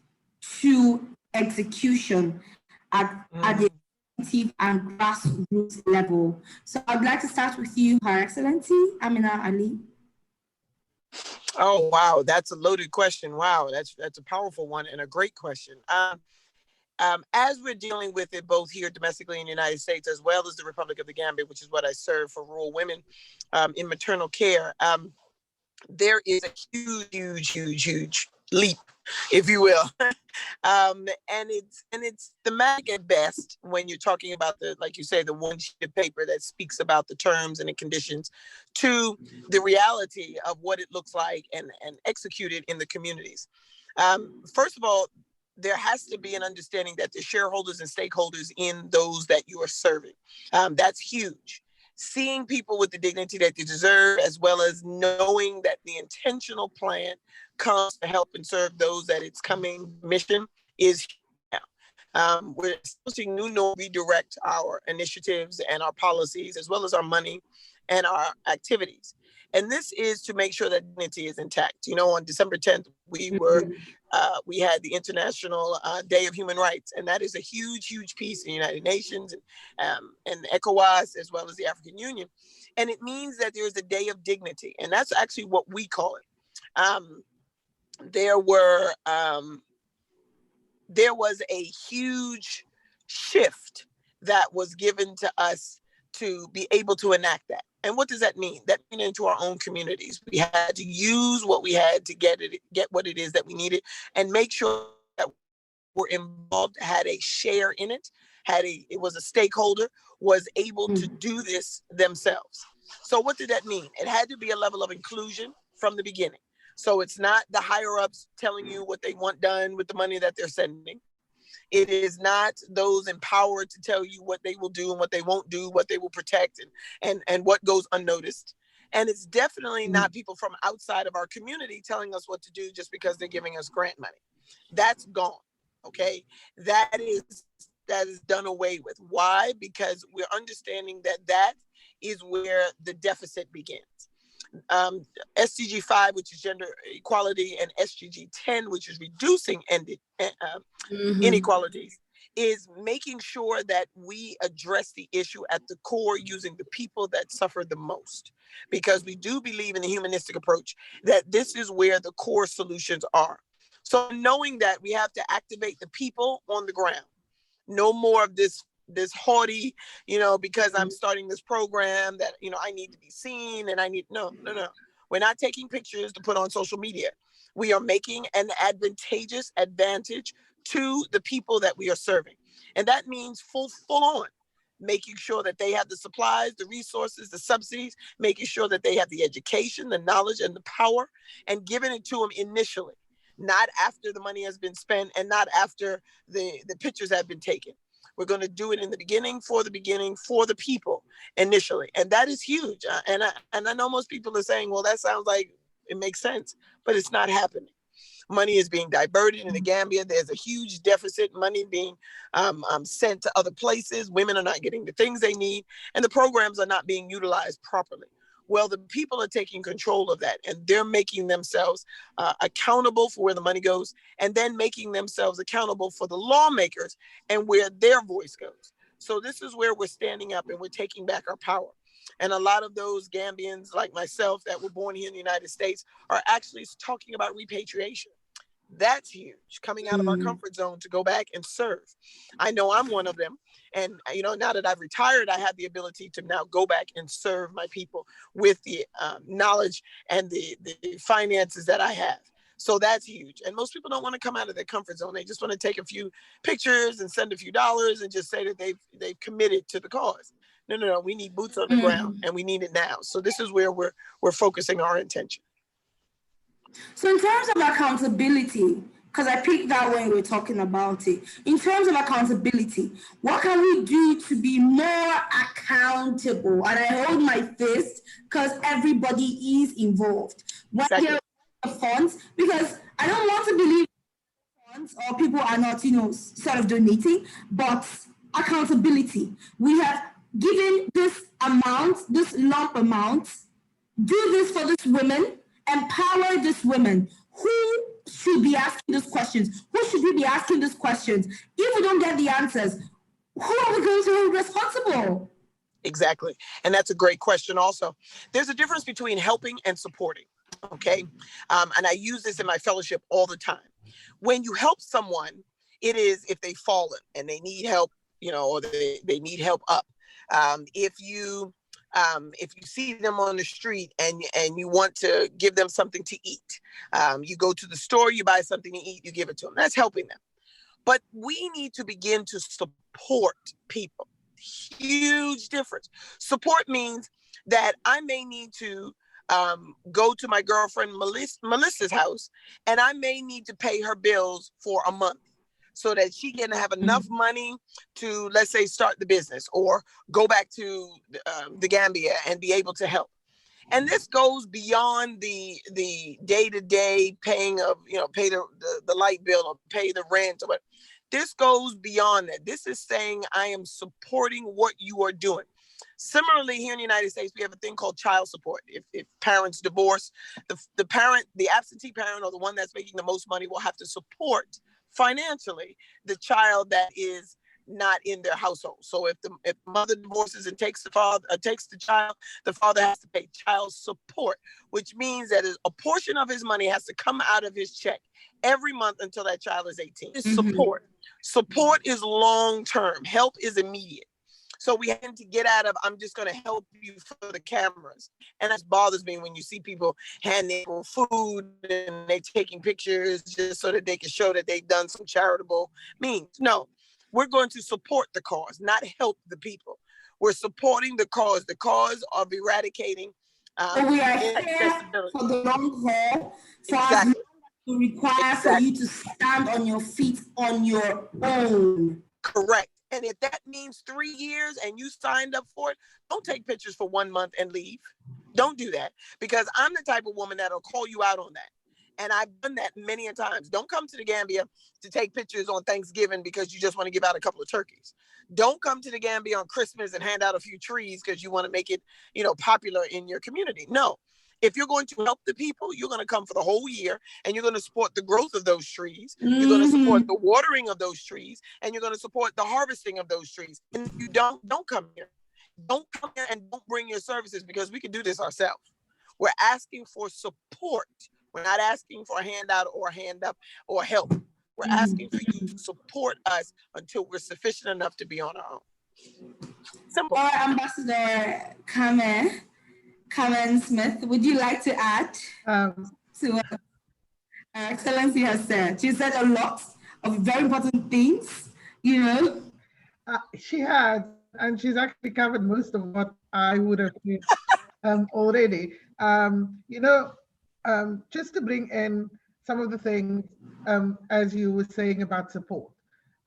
to execution at the executive and grassroots level? So I'd like to start with you, Her Excellency Amina Ali. Oh, wow. That's a loaded question. Wow. That's a powerful one and a great question. As we're dealing with it both here domestically in the United States, as well as the Republic of the Gambia, which is what I serve for rural women in maternal care, there is a huge leap, if you will. And it's thematic at best when you're talking about the, like you say, the one sheet of paper that speaks about the terms and the conditions to the reality of what it looks like and executed in the communities. First of all, there has to be an understanding that the shareholders and stakeholders in those that you are serving. That's huge. Seeing people with the dignity that they deserve, as well as knowing that the intentional plan comes to help and serve those that its coming mission is now. We're establishing new norms, redirect our initiatives and our policies, as well as our money and our activities. And this is to make sure that dignity is intact. You know, on December 10th, we had the International Day of Human Rights, and that is a huge piece in the United Nations and ECOWAS, as well as the African Union. And it means that there is a day of dignity, and that's actually what we call it. There was a huge shift that was given to us to be able to enact that. And what does that mean? That means into our own communities. We had to use what we had to get what it is that we needed, and make sure that we're involved, had a share in it, it was a stakeholder, was able to do this themselves. So what did that mean? It had to be a level of inclusion from the beginning. So it's not the higher ups telling you what they want done with the money that they're sending. It is not those empowered to tell you what they will do and what they won't do, what they will protect and what goes unnoticed. And it's definitely not people from outside of our community telling us what to do just because they're giving us grant money. That's gone. Okay. That is done away with. Why? Because we're understanding that is where the deficit begins. SDG 5, which is gender equality, and SDG 10, which is reducing inequalities, is making sure that we address the issue at the core using the people that suffer the most. Because we do believe in the humanistic approach that this is where the core solutions are. So knowing that we have to activate the people on the ground. No more of this haughty, because I'm starting this program that, I need to be seen and no. We're not taking pictures to put on social media. We are making an advantage to the people that we are serving. And that means full on, making sure that they have the supplies, the resources, the subsidies, making sure that they have the education, the knowledge, and the power, and giving it to them initially, not after the money has been spent and not after the pictures have been taken. We're going to do it in the beginning, for the people initially. And that is huge. And I know most people are saying, well, that sounds like it makes sense, but it's not happening. Money is being diverted in the Gambia. There's a huge deficit, money being sent to other places. Women are not getting the things they need, and the programs are not being utilized properly. Well, the people are taking control of that, and they're making themselves accountable for where the money goes, and then making themselves accountable for the lawmakers and where their voice goes. So this is where we're standing up and we're taking back our power. And a lot of those Gambians like myself that were born here in the United States are actually talking about repatriation. That's huge, coming out of our comfort zone to go back and serve. I know I'm one of them. And, now that I've retired, I have the ability to now go back and serve my people with the knowledge and the finances that I have. So that's huge. And most people don't want to come out of their comfort zone. They just want to take a few pictures and send a few dollars and just say that they've committed to the cause. No. We need boots on the ground, and we need it now. So this is where we're focusing our intention. So in terms of accountability, because I picked that when we were talking about it, in terms of accountability, what can we do to be more accountable? And I hold my fist because everybody is involved. When there are funds, because I don't want to believe funds or people are not, sort of donating, but accountability. We have given this amount, this lump amount, do this for this woman, empower this woman. Who should be asking these questions? Who should we be asking these questions? If we don't get the answers, who are we going to hold responsible? Exactly. And that's a great question also. There's a difference between helping and supporting, okay? And I use this in my fellowship all the time. When you help someone, it is if they've fallen and they need help, or they need help up. If you see them on the street and you want to give them something to eat, you go to the store, you buy something to eat, you give it to them. That's helping them. But we need to begin to support people. Huge difference. Support means that I may need to go to my girlfriend Melissa's house, and I may need to pay her bills for a month, so that she can have enough money to, let's say, start the business or go back to the Gambia and be able to help. And this goes beyond the day-to-day paying of, pay the light bill or pay the rent or what. This goes beyond that. This is saying I am supporting what you are doing. Similarly, here in the United States, we have a thing called child support. If parents divorce, the absentee parent or the one that's making the most money will have to support financially the child that is not in their household. So if mother divorces and takes the child, the father has to pay child support, which means that a portion of his money has to come out of his check every month until that child is 18. Support is long term. Help is immediate. So we have to get out of, I'm just going to help you for the cameras. And that bothers me when you see people handing food and they're taking pictures just so that they can show that they've done some charitable means. No, we're going to support the cause, not help the people. We're supporting the cause of eradicating So we are here for the long haul. Exactly. To require for you to stand on your feet on your own. Correct. And if that means 3 years and you signed up for it, don't take pictures for 1 month and leave. Don't do that, because I'm the type of woman that'll call you out on that. And I've done that many a times. Don't come to the Gambia to take pictures on Thanksgiving because you just want to give out a couple of turkeys. Don't come to the Gambia on Christmas and hand out a few trees because you want to make it, popular in your community. No, If you're going to help the people, you're going to come for the whole year, and you're going to support the growth of those trees. You're going to support the watering of those trees, and you're going to support the harvesting of those trees. And if you don't come here. Don't come here and don't bring your services, because we can do this ourselves. We're asking for support. We're not asking for a handout or a hand up or help. We're asking for you to support us until we're sufficient enough to be on our own. Simple. Or Ambassador Carmen Smith, would you like to add to what Her Excellency has said? She said a lot of very important things, you know. She has, and she's actually covered most of what I would have said already. You know, just to bring in some of the things, as you were saying about support.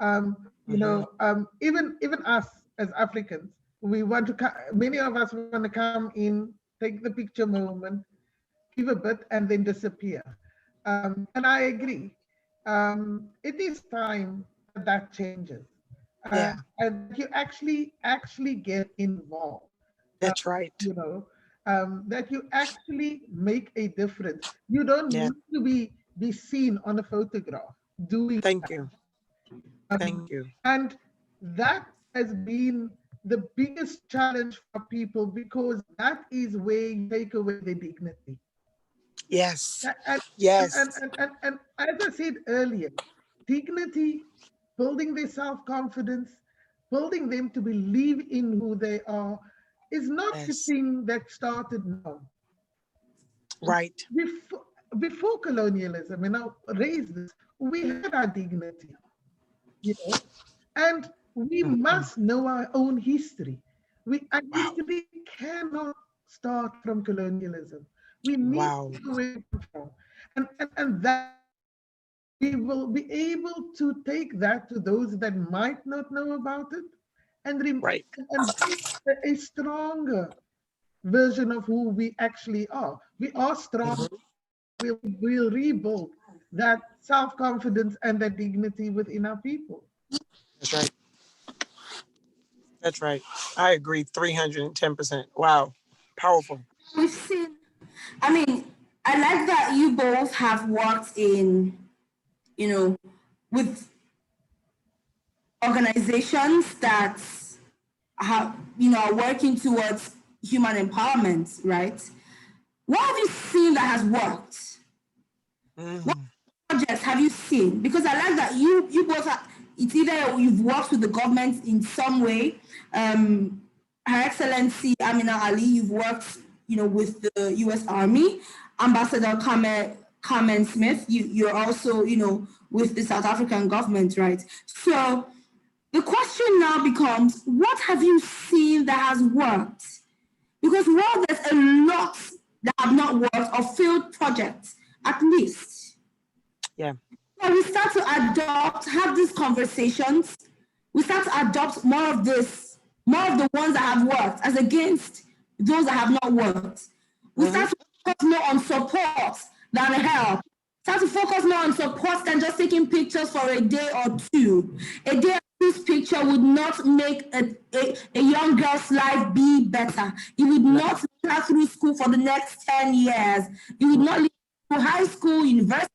You know, even us as Africans, we want to, many of us want to come in, take the picture moment, give a bit, and then disappear. And I agree. It is time that changes. And you actually get involved. That's right. You know, that you actually make a difference. You don't need to be seen on a photograph doing Thank that. you. Thank you. And that has been the biggest challenge for people, because that is where you take away their dignity. Yes. And, yes. And as I said earlier, dignity, building their self-confidence, building them to believe in who they are, is not a thing that started now. Right. Before colonialism, and I'll raise this, we had our dignity, you know, and we must know our own history. Our history cannot start from colonialism. We need to know where we come from. And that we will be able to take that to those that might not know about it, and be a stronger version of who we actually are. We are strong. We'll rebuild that self-confidence and that dignity within our people. That's right. That's right. I agree 310%. Wow. Powerful. We've seen, I mean, I like that you both have worked in, you know, with organizations that have, you know, are working towards human empowerment, right? What have you seen that has worked? What projects have you seen? Because I like that you both have, it's either you've worked with the government in some way. Her Excellency Amina Ali, you've worked, you know, with the U.S. Army. Ambassador Carmen Smith, you're also, you know, with the South African government, right? So the question now becomes, what have you seen that has worked? Because while there's a lot that have not worked or failed projects, at least. Yeah. So we start to have these conversations. We start to adopt more of the ones that have worked as against those that have not worked. We start to focus more on support than help. Start to focus more on support than just taking pictures for a day or two. A day or two's picture would not make a young girl's life be better. It would not take her through school for the next 10 years. It would not lead to high school, university.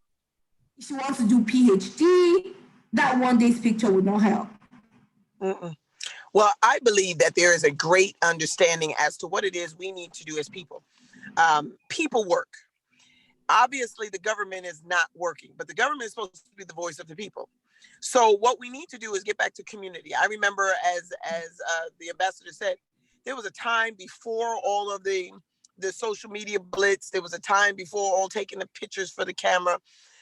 If she wants to do PhD, that one day's picture would not help. Well, I believe that there is a great understanding as to what it is we need to do as people. People work. Obviously, the government is not working, but the government is supposed to be the voice of the people. So what we need to do is get back to community. I remember, as the ambassador said, there was a time before all of the social media blitz. There was a time before all taking the pictures for the camera.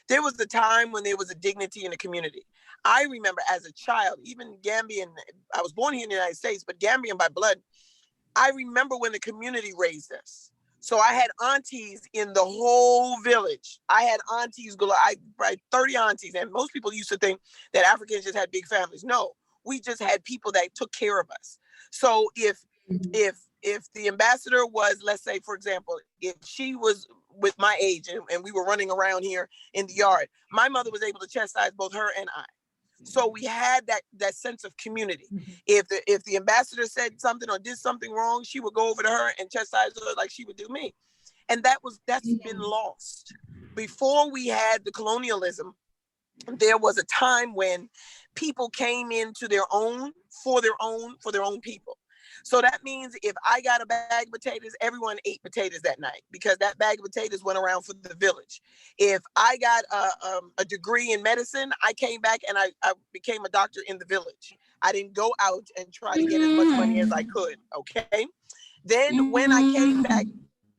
There was a time when there was a dignity in the community. I remember as a child, even Gambian, I was born here in the United States, but Gambian by blood, I remember when the community raised us. So I had aunties in the whole village. I had aunties, probably 30 aunties, and most people used to think that Africans just had big families. No, we just had people that took care of us. So if the ambassador was, let's say, for example, if she was with my age and we were running around here in the yard, my mother was able to chastise both her and I. So we had that sense of community. If the ambassador said something or did something wrong, she would go over to her and chastise her like she would do me. And that's been lost. Before we had the colonialism, there was a time when people came into their own for their own people. So that means if I got a bag of potatoes, everyone ate potatoes that night because that bag of potatoes went around for the village. If I got a degree in medicine, I came back and I became a doctor in the village. I didn't go out and try to get as much money as I could. Okay. Then when I came back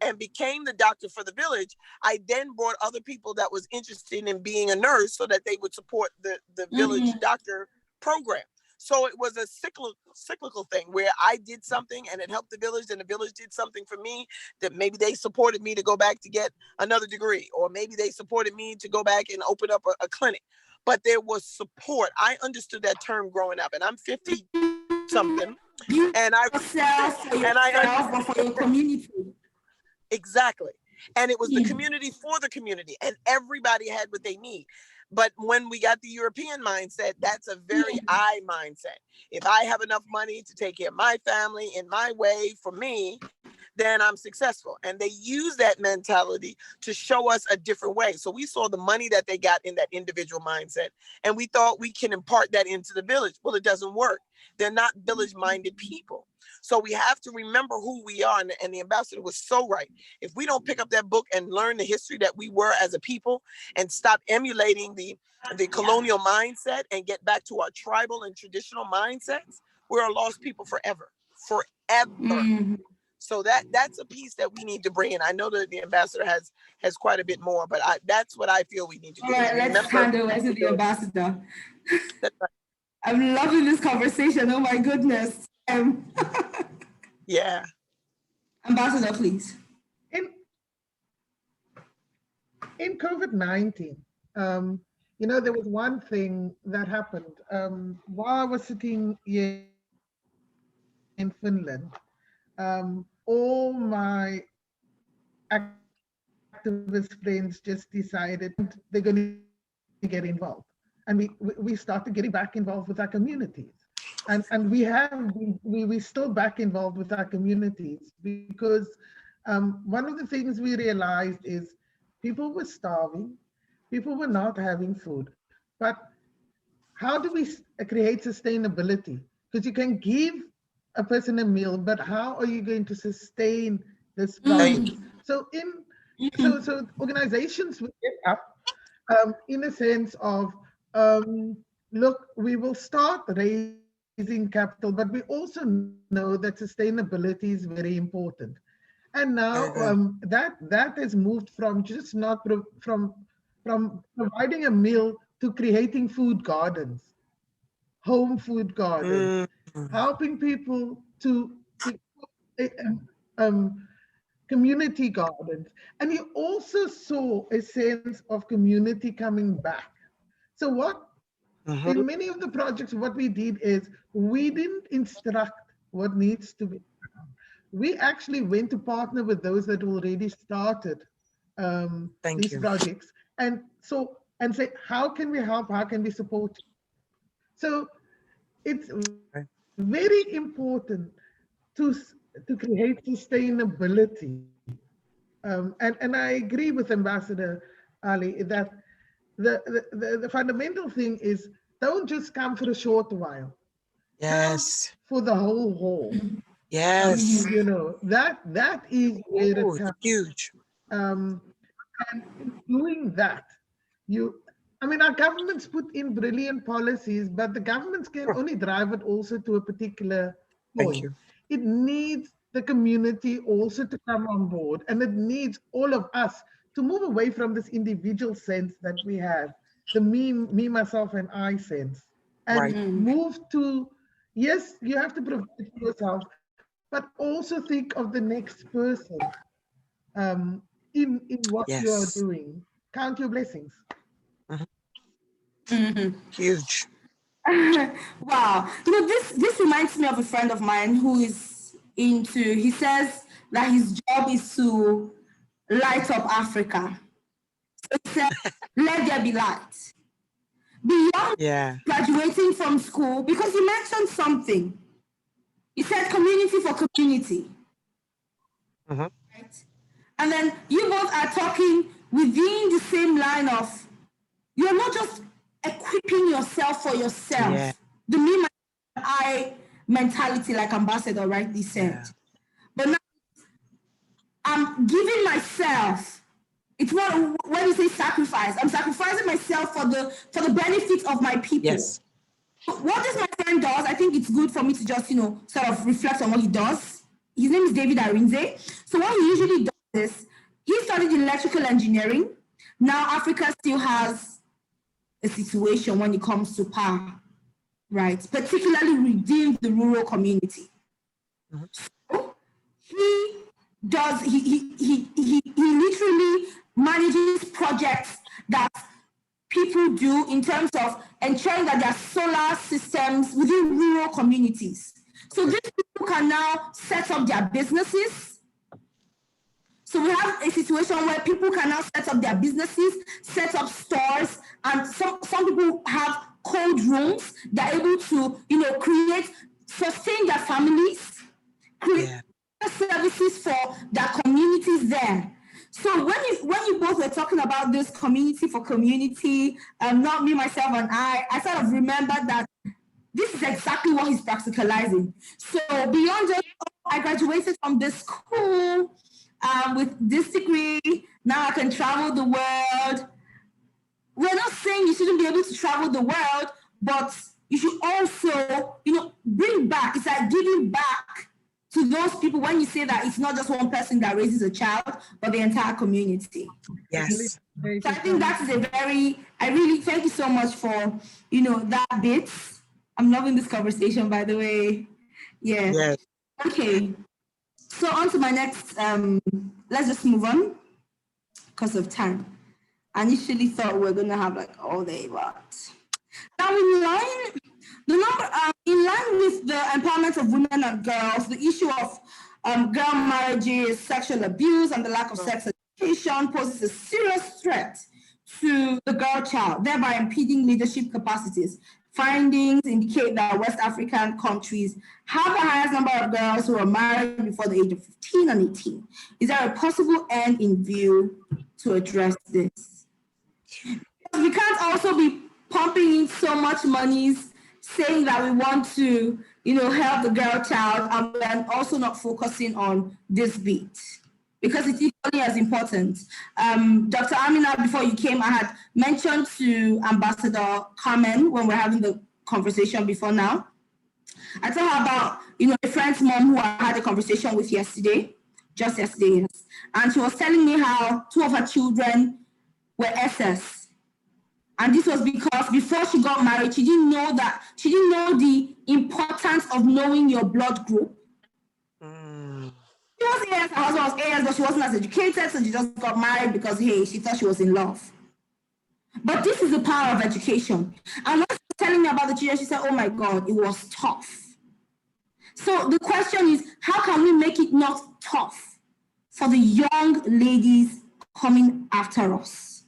and became the doctor for the village, I then brought other people that was interested in being a nurse so that they would support the village doctor program. So it was a cyclical thing where I did something and it helped the village, and the village did something for me that maybe they supported me to go back to get another degree, or maybe they supported me to go back and open up a clinic. But there was support. I understood that term growing up, and I'm 50 something. And I for your community. Exactly. And it was the community for the community, and everybody had what they need. But when we got the European mindset, that's a very I mindset. If I have enough money to take care of my family in my way for me, then I'm successful. And they use that mentality to show us a different way. So we saw the money that they got in that individual mindset, and we thought we can impart that into the village. Well, it doesn't work. They're not village-minded people. So we have to remember who we are. And the ambassador was so right. If we don't pick up that book and learn the history that we were as a people and stop emulating the colonial mindset and get back to our tribal and traditional mindsets, we're a lost people forever. So that's a piece that we need to bring in. I know that the ambassador has quite a bit more, but that's what I feel we need to do. All right, let's hand over to the ambassador. I'm loving this conversation. Oh my goodness. Yeah. Ambassador, please. In COVID-19, there was one thing that happened while I was sitting here in Finland. All my activist friends just decided they're going to get involved, and we started getting back involved with our communities, and we still back involved with our communities because one of the things we realized is people were starving, people were not having food, but how do we create sustainability? Because you can give a person a meal, but how are you going to sustain this process? So so organizations will get up in a sense of, look, we will start raising capital, but we also know that sustainability is very important. And now that has moved from just not from providing a meal to creating food gardens, home food gardens, helping people to community gardens. And you also saw a sense of community coming back. So in many of the projects, what we did is we didn't instruct what needs to be done. We actually went to partner with those that already started these projects, and say, how can we help? How can we support? So it's very important to create sustainability. And I agree with Ambassador Ali that the fundamental thing is don't just come for a short while. Yes. Come for the whole haul. Yes. That is where it comes. Huge. And in doing that, our governments put in brilliant policies, but the governments can only drive it also to a particular point. It needs the community also to come on board, and it needs all of us to move away from this individual sense that we have, the me, myself, and I sense, and move to, yes, you have to provide for yourself, but also think of the next person in what you are doing. Count your blessings. Huge. Wow. This reminds me of a friend of mine who is he says that his job is to light up Africa. So he said, let there be light. Beyond graduating from school, because he mentioned something. He said community for community. Right? And then you both are talking within the same line of, you're not just equipping yourself for yourself. Yeah. The me, my, I mentality, like Ambassador rightly said. Yeah. But now I'm giving myself. It's not when you say sacrifice. I'm sacrificing myself for the benefit of my people. Yes. What this my friend does, I think it's good for me to just, sort of reflect on what he does. His name is David Arinze. So what he usually does is, he studied electrical engineering. Now Africa still has a situation when it comes to power, right? Particularly within the rural community. Mm-hmm. So he literally manages projects that people do in terms of ensuring that there are solar systems within rural communities. So these people can now set up their businesses. So we have a situation where people can now set up their businesses, set up stores, and some people have cold rooms. They're able to, sustain their families, create services for their communities there. So when you both were talking about this community for community, not me, myself, and I sort of remembered that this is exactly what he's practicalizing. So beyond just, I graduated from this school with this degree, now I can travel the world. We're not saying you shouldn't be able to travel the world, but you should also, bring back. It's like giving back to those people when you say that it's not just one person that raises a child, but the entire community. Yes. So I think that is I really thank you so much for, that bit. I'm loving this conversation, by the way. Yeah. Yes. Okay. So on to my next, let's just move on because of time. I initially thought we were going to have like all day, but now in line with the empowerment of women and girls, the issue of girl marriages, sexual abuse, and the lack of sex education poses a serious threat to the girl child, thereby impeding leadership capacities. Findings indicate that West African countries have the highest number of girls who are married before the age of 15 and 18. Is there a possible end in view to address this? We can't also be pumping in so much monies saying that we want to, help the girl child, and we're also not focusing on this beat because it's equally as important. Dr. Amina, before you came, I had mentioned to Ambassador Carmen when we're having the conversation before now. I told her about, a friend's mom who I had a conversation with just yesterday, yes. And she was telling me how 2 of her children were SS. And this was because before she got married, she didn't know the importance of knowing your blood group. She was AS, her husband was AS, but she wasn't as educated, so she just got married because, hey, she thought she was in love. But this is the power of education. And when she was telling me about the children, she said, oh my God, it was tough. So the question is, how can we make it not tough for the young ladies coming after us?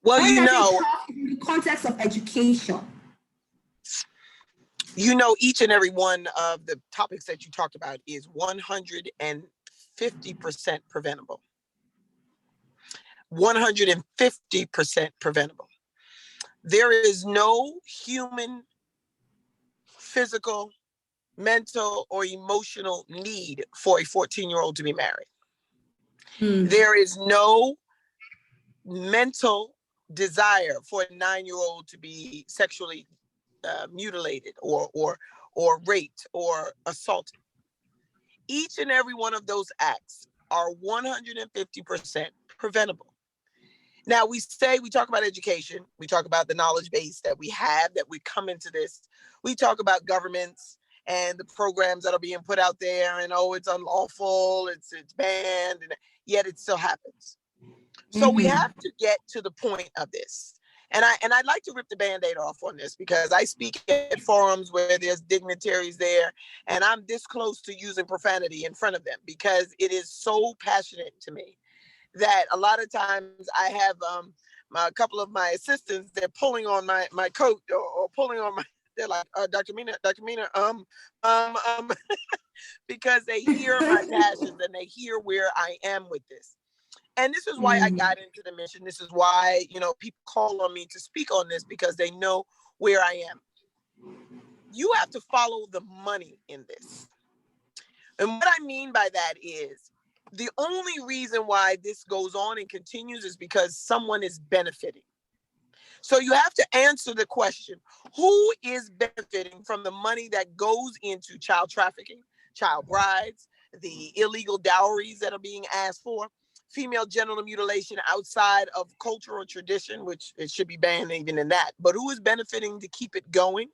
Well, in the context of education. Each and every one of the topics that you talked about is 150% preventable. 150% preventable. There is no human, physical, mental, or emotional need for a 14-year-old to be married. There is no mental desire for a 9-year-old to be sexually mutilated or raped or assaulted. Each and every one of those acts are 150% preventable. Now we talk about education, we talk about the knowledge base that we have, that we come into this. We talk about governments and the programs that are being put out there, and it's unlawful, it's banned, and yet it still happens. So we have to get to the point of this. And I'd like to rip the Band-Aid off on this because I speak at forums where there's dignitaries there, and I'm this close to using profanity in front of them because it is so passionate to me that a lot of times I have a couple of my assistants, they're pulling on my coat or pulling on They're like, Dr. Mina, because they hear my passions and they hear where I am with this. And this is why I got into the mission. This is why, you know, people call on me to speak on this, because they know where I am. You have to follow the money in this. And what I mean by that is the only reason why this goes on and continues is because someone is benefiting. So you have to answer the question, who is benefiting from the money that goes into child trafficking, child brides, the illegal dowries that are being asked for, female genital mutilation outside of cultural tradition, which it should be banned even in that, but who is benefiting to keep it going?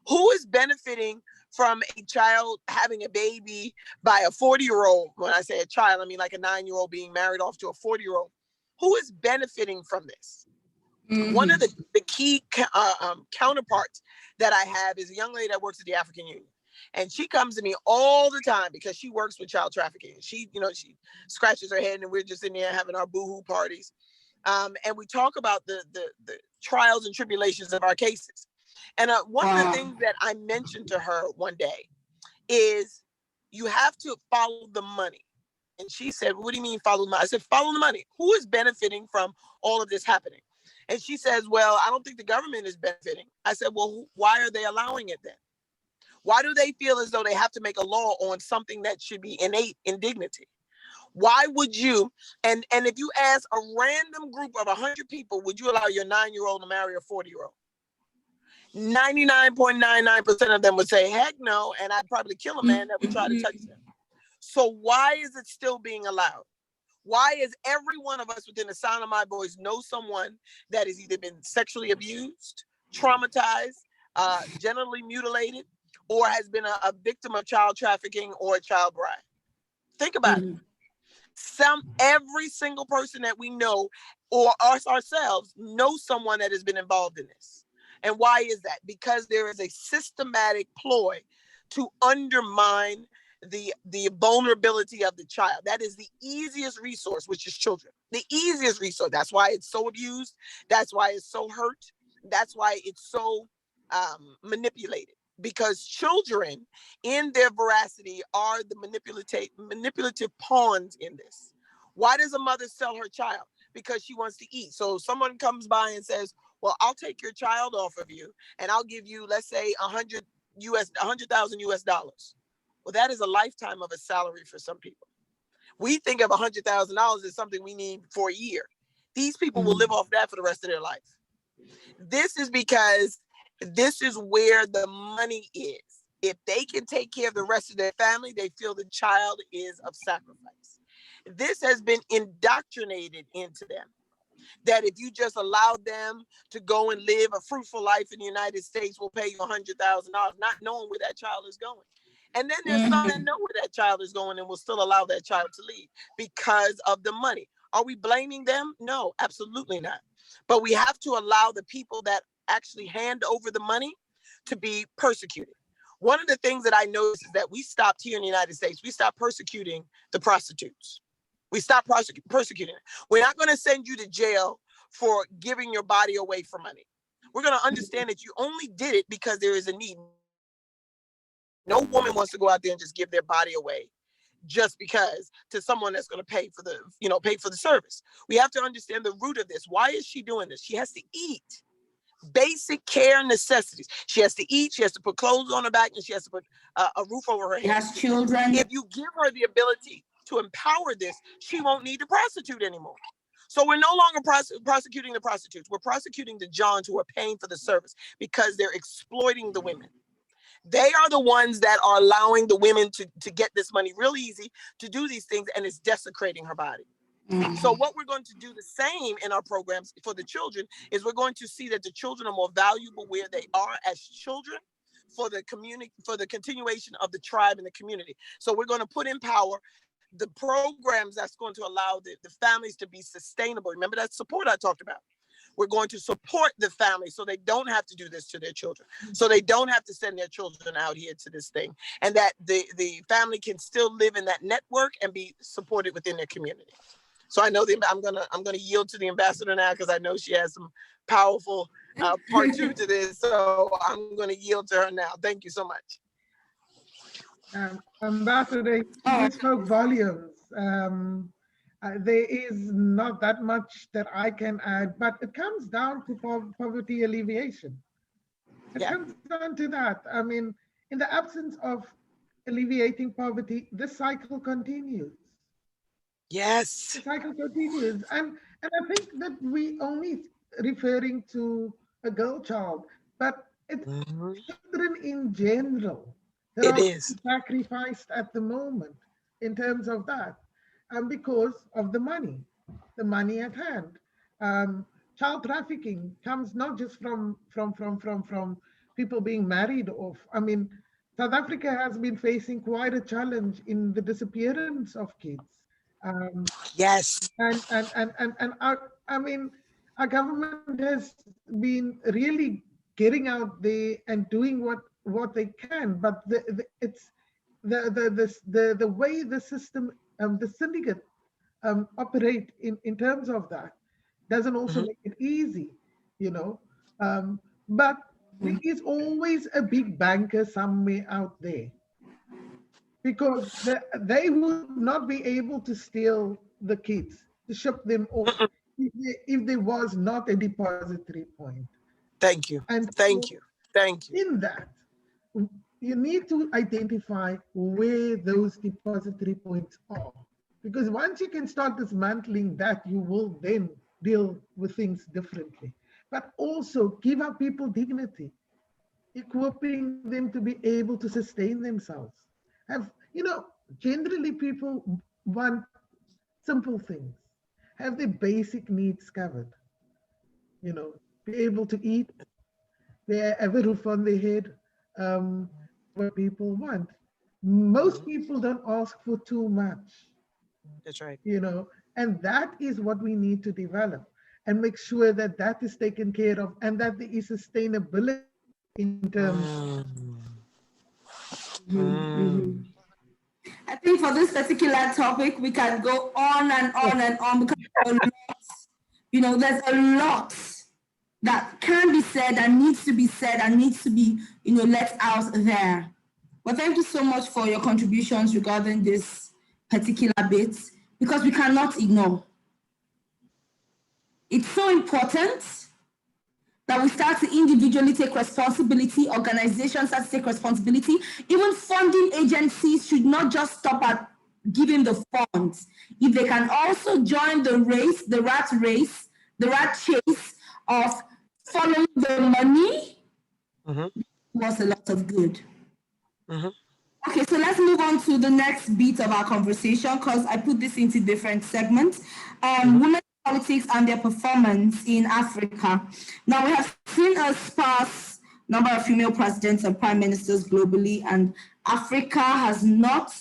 Who is benefiting from a child having a baby by a 40-year-old? When I say a child, I mean like a 9-year-old being married off to a 40-year-old. Who is benefiting from this? One of the key counterparts that I have is a young lady that works at the African Union. And she comes to me all the time because she works with child trafficking. She, you know, she scratches her head and we're just in there having our boohoo parties. And we talk about the trials and tribulations of our cases. And one of the things that I mentioned to her one day is you have to follow the money. And she said, what do you mean follow the money? I said, follow the money. Who is benefiting from all of this happening? And she says, well, I don't think the government is benefiting. I said, well, why are they allowing it then? Why do they feel as though they have to make a law on something that should be innate in dignity? Why would you, and if you ask a random group of 100 people, would you allow your 9-year-old to marry a 40-year-old? 99.99% of them would say, heck no, and I'd probably kill a man that would try to touch them. So why is it still being allowed? Why is every one of us within the sound of my voice know someone that has either been sexually abused, traumatized, genitally mutilated, or has been a victim of child trafficking or a child bride? Think about it. Every single person that we know or us ourselves know someone that has been involved in this. And why is that? Because there is a systematic ploy to undermine the vulnerability of the child. That is the easiest resource, which is children. The easiest resource. That's why it's so abused. That's why it's so hurt. That's why it's so manipulated. Because children in their veracity are the manipulative pawns in this. Why does a mother sell her child? Because she wants to eat. So someone comes by and says, well, I'll take your child off of you and I'll give you, let's say, $100,000 US. Well, that is a lifetime of a salary for some people. We think of $100,000 as something we need for a year. These people will live off that for the rest of their life. This is because this is where the money is. If they can take care of the rest of their family, they feel the child is of sacrifice. This has been indoctrinated into them, that if you just allow them to go and live a fruitful life in the United States, we'll pay you $100,000, not knowing where that child is going. And then there's some that know where that child is going and will still allow that child to leave because of the money. Are we blaming them? No, absolutely not. But we have to allow the people that actually hand over the money to be persecuted. One of the things that I noticed is that we stopped here in the United States. We stopped persecuting the prostitutes. We stopped persecuting them. We're not going to send you to jail for giving your body away for money. We're going to understand that you only did it because there is a need. No woman wants to go out there and just give their body away just because to someone that's going to pay for the service. We have to understand the root of this. Why is she doing this? She has to eat. Basic care necessities. She has to eat, she has to put clothes on her back, and she has to put a roof over her head. She has children. If you give her the ability to empower this, she won't need to prostitute anymore. So we're no longer prosecuting the prostitutes. We're prosecuting the Johns who are paying for the service because they're exploiting the women. They are the ones that are allowing the women to get this money real easy to do these things, and it's desecrating her body. So what we're going to do the same in our programs for the children is we're going to see that the children are more valuable where they are as children for the community, for the continuation of the tribe and the community. So we're going to put in power the programs that's going to allow the families to be sustainable. Remember that support I talked about. We're going to support the family so they don't have to do this to their children. So they don't have to send their children out here to this thing, and that the family can still live in that network and be supported within their community. So I know I'm gonna yield to the ambassador now because I know she has some powerful part two to this. So I'm gonna yield to her now. Thank you so much. Ambassador, you spoke volumes. There is not that much that I can add, but it comes down to poverty alleviation. It comes down to that. I mean, in the absence of alleviating poverty, the cycle continues. Yes. The cycle continues. And I think that we only referring to a girl child, but it's children in general that It are is. sacrificed at the moment in terms of that, and because of the money at hand. Child trafficking comes not just from people being married off. I mean, South Africa has been facing quite a challenge in the disappearance of kids. Yes. And I mean, our government has been really getting out there and doing what they can, but it's the way the system, the syndicate operate in terms of that doesn't also make it easy, you know. But there is always a big banker somewhere out there, because they would not be able to steal the kids, to ship them off, if there was not a depository point. Thank you. And Thank you. Thank you. in that, you need to identify where those depository points are. Because once you can start dismantling that, you will then deal with things differently. But also give our people dignity, equipping them to be able to sustain themselves. Generally people want simple things, have their basic needs covered, be able to eat, they have a roof on their head, what people want. Most people don't ask for too much. That's right. And that is what we need to develop and make sure that that is taken care of, and that there is sustainability in terms. I think for this particular topic, we can go on and on and on, because there's a lot that can be said and needs to be said and needs to be, let out there. But thank you so much for your contributions regarding this particular bit, because we cannot ignore. It's so important that we start to individually take responsibility, organizations start to take responsibility. Even funding agencies should not just stop at giving the funds. If they can also join the race, the rat chase of following the money, was a lot of good. Okay, so let's move on to the next beat of our conversation, because I put this into different segments. Women politics and their performance in Africa. Now, we have seen a sparse number of female presidents and prime ministers globally, and Africa has not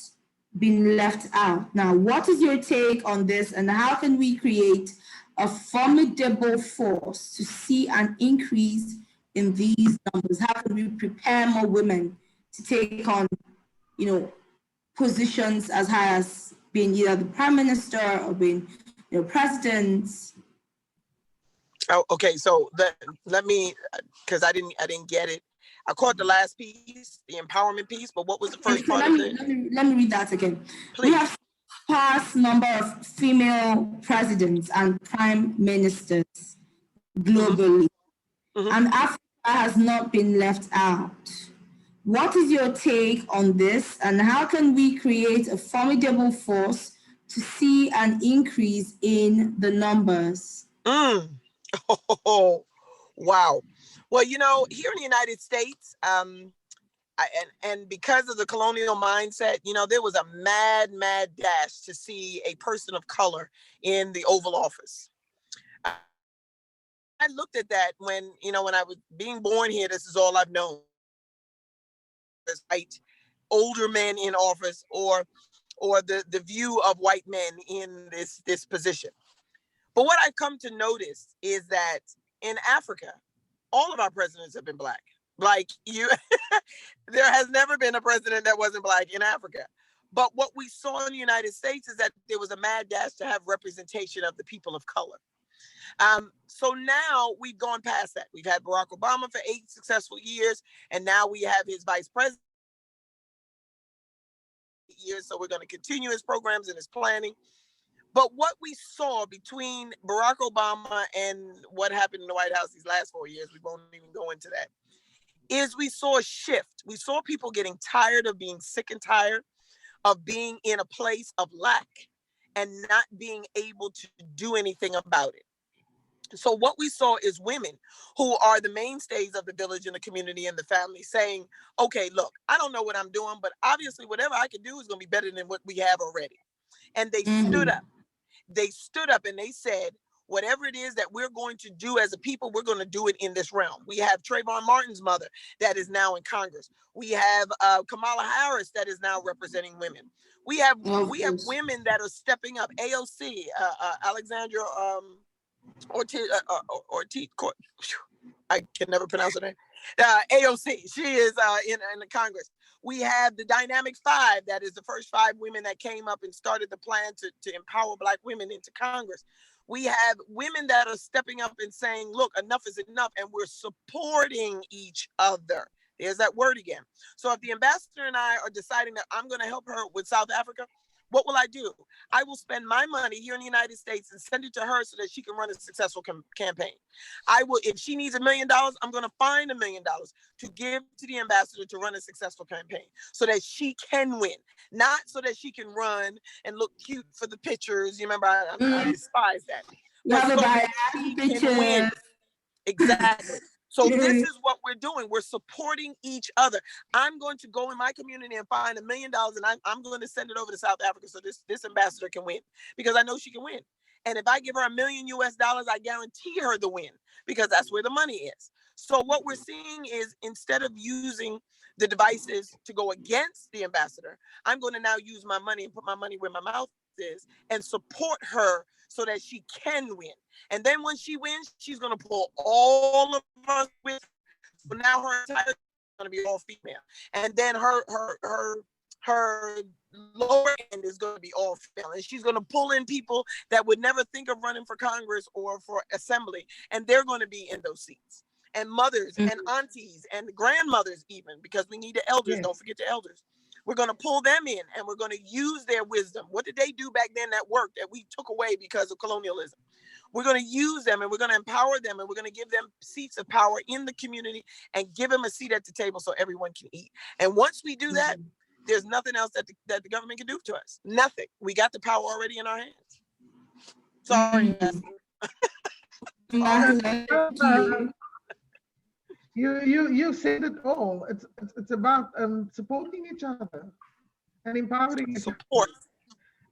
been left out. Now, what is your take on this, and how can we create a formidable force to see an increase in these numbers? How can we prepare more women to take on, positions as high as being either the prime minister or being, presidents? Oh, okay. So let me, because I didn't get it. I caught the last piece, the empowerment piece, but what was the first part of it? Let me read that again. Please. We have vast number of female presidents and prime ministers globally, and Africa has not been left out. What is your take on this, and how can we create a formidable force to see an increase in the numbers? Oh, wow. Well, here in the United States, and because of the colonial mindset, there was a mad dash to see a person of color in the Oval Office. I looked at that when I was being born here. This is all I've known. White older men in office, or the view of white men in this position. But what I've come to notice is that in Africa, all of our presidents have been Black. Like there has never been a president that wasn't Black in Africa. But what we saw in the United States is that there was a mad dash to have representation of the people of color. So now we've gone past that. We've had Barack Obama for 8 successful years, and now we have his vice president years. So we're going to continue his programs and his planning. But what we saw between Barack Obama and what happened in the White House these last 4 years, we won't even go into that, is we saw a shift. We saw people getting tired of being sick and tired of being in a place of lack and not being able to do anything about it. So what we saw is women who are the mainstays of the village and the community and the family saying, okay, look, I don't know what I'm doing, but obviously whatever I can do is going to be better than what we have already. And they stood up. They stood up and they said, whatever it is that we're going to do as a people, we're going to do it in this realm. We have Trayvon Martin's mother that is now in Congress. We have Kamala Harris that is now representing women. We have women that are stepping up. AOC, Alexandra Ortiz, I can never pronounce her name. AOC, she is in the Congress. We have the Dynamic Five, that is the first 5 women that came up and started the plan to empower Black women into Congress. We have women that are stepping up and saying, look, enough is enough, and we're supporting each other. There's that word again. So if the ambassador and I are deciding that I'm going to help her with South Africa, what will I do? I will spend my money here in the United States and send it to her so that she can run a successful campaign. I will, if she needs $1 million, I'm going to find $1 million to give to the ambassador to run a successful campaign so that she can win, not so that she can run and look cute for the pictures. You remember, I despise that. But so that she can win. Exactly. So this is what we're doing. We're supporting each other. I'm going to go in my community and find $1 million, and I'm going to send it over to South Africa so this ambassador can win, because I know she can win. And if I give her $1 million US, I guarantee her the win, because that's where the money is. So what we're seeing is, instead of using the devices to go against the ambassador, I'm going to now use my money and put my money where my mouth is and support her so that she can win. And then when she wins, she's going to pull all of us with her. So now her entire is going to be all female. And then her lower end is going to be all female. And she's going to pull in people that would never think of running for Congress or for assembly. And they're going to be in those seats. And mothers and aunties and grandmothers even, because we need the elders. Yes. Don't forget the elders. We're going to pull them in and we're going to use their wisdom. What did they do back then that worked that we took away because of colonialism? We're going to use them and we're going to empower them and we're going to give them seats of power in the community and give them a seat at the table so everyone can eat. And once we do that, there's nothing else that the government can do to us. Nothing. We got the power already in our hands. Sorry. You said it all. It's about supporting each other and empowering each other.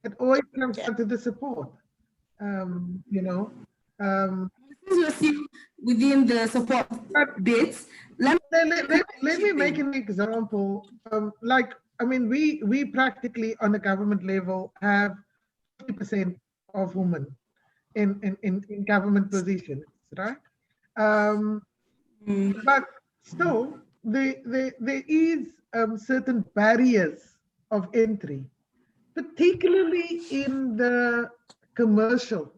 It always comes down to the support. Within the support bits, let me make an example. We practically on the government level have 50% of women in government positions, right? But still, there is certain barriers of entry, particularly in the commercial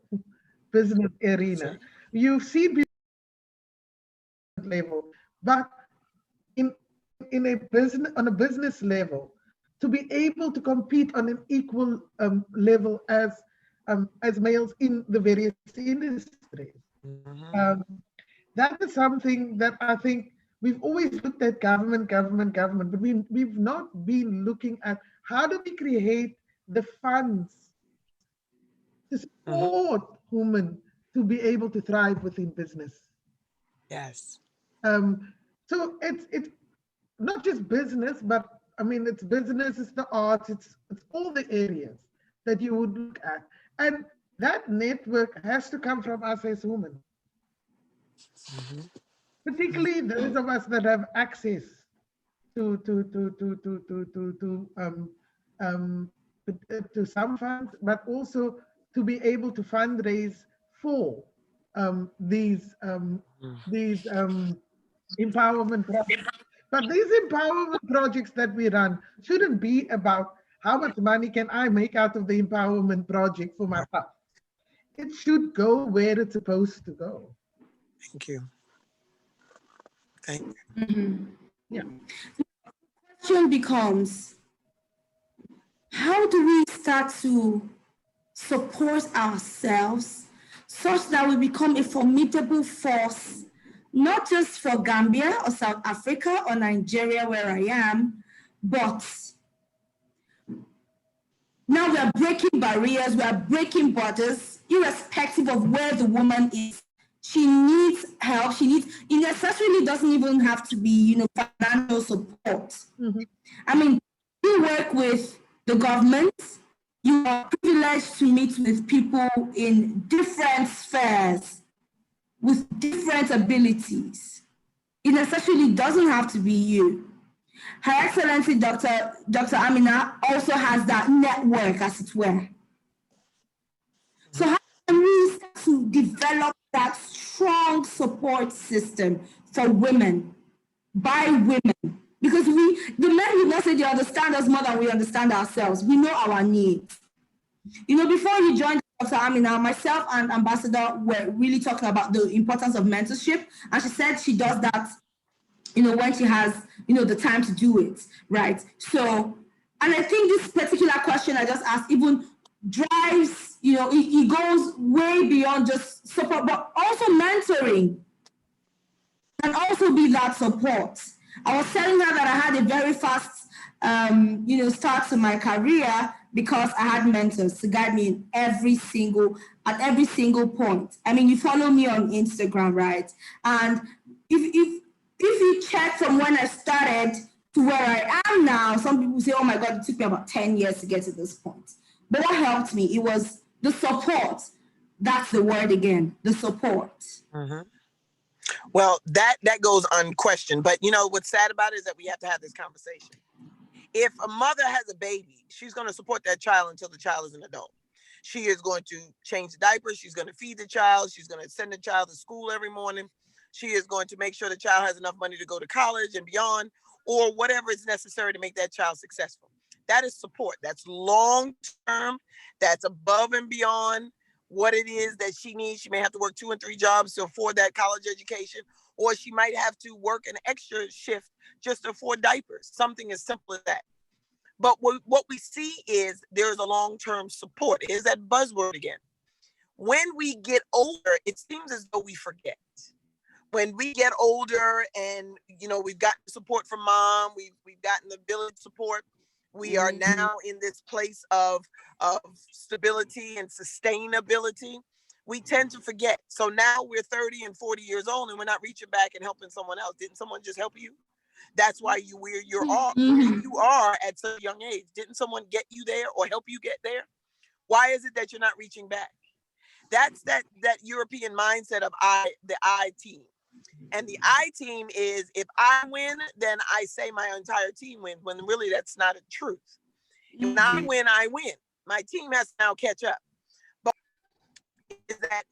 business arena. You see people level, but in a business, on a business level, to be able to compete on an equal level as males in the various industries. That is something that I think we've always looked at government, but we've not been looking at how do we create the funds to support women to be able to thrive within business. Yes. So it's not just business, but it's business, it's the arts, it's all the areas that you would look at. And that network has to come from us as women. Particularly those of us that have access to some funds, but also to be able to fundraise for these empowerment projects. But these empowerment projects that we run shouldn't be about how much money can I make out of the empowerment project for myself? It should go where it's supposed to go. Thank you. Thank you. Mm-hmm. Yeah. The question becomes, how do we start to support ourselves such that we become a formidable force, not just for Gambia or South Africa or Nigeria, where I am, but now we are breaking barriers, we are breaking borders, irrespective of where the woman is. She needs help. It necessarily doesn't even have to be, financial support. Mm-hmm. I mean, you work with the government, you are privileged to meet with people in different spheres with different abilities. It necessarily doesn't have to be you. Her Excellency Dr. Amina also has that network, as it were. So how can we start to develop that strong support system for women, by women? Because the men would not say they understand us more than we understand ourselves. We know our needs. Before you joined Dr. Amina, myself and Ambassador were really talking about the importance of mentorship. And she said she does that, when she has, the time to do it, right? So, and I think this particular question I just asked even drives, it goes way beyond just support, but also mentoring can also be that support. I was telling her that I had a very fast, start to my career because I had mentors to guide me at every single point. I mean, you follow me on Instagram, right? And if you check from when I started to where I am now, some people say, oh my God, it took me about 10 years to get to this point. But what helped me, it was the support. That's the word again, the support. Mm-hmm. Well, that goes unquestioned. But what's sad about it is that we have to have this conversation. If a mother has a baby, she's going to support that child until the child is an adult. She is going to change the diapers. She's going to feed the child. She's going to send the child to school every morning. She is going to make sure the child has enough money to go to college and beyond, or whatever is necessary to make that child successful. That is support. That's long term. That's above and beyond what it is that she needs. She may have to work 2 and 3 jobs to afford that college education, or she might have to work an extra shift just to afford diapers, something as simple as that. But what we see is there's a long-term support. Is that buzzword again? When we get older, it seems as though we forget. When we get older and, we've gotten support from mom, we've gotten the village support, we are now in this place of stability and sustainability, we tend to forget. So now we're 30 and 40 years old and we're not reaching back and helping someone else. Didn't someone just help you? That's why where you are at such a young age. Didn't someone get you there or help you get there? Why is it that you're not reaching back? That's that European mindset of the I team. And the I team is, if I win, then I say my entire team wins, when really that's not a truth. When I win, I win. My team has to now catch up. But is that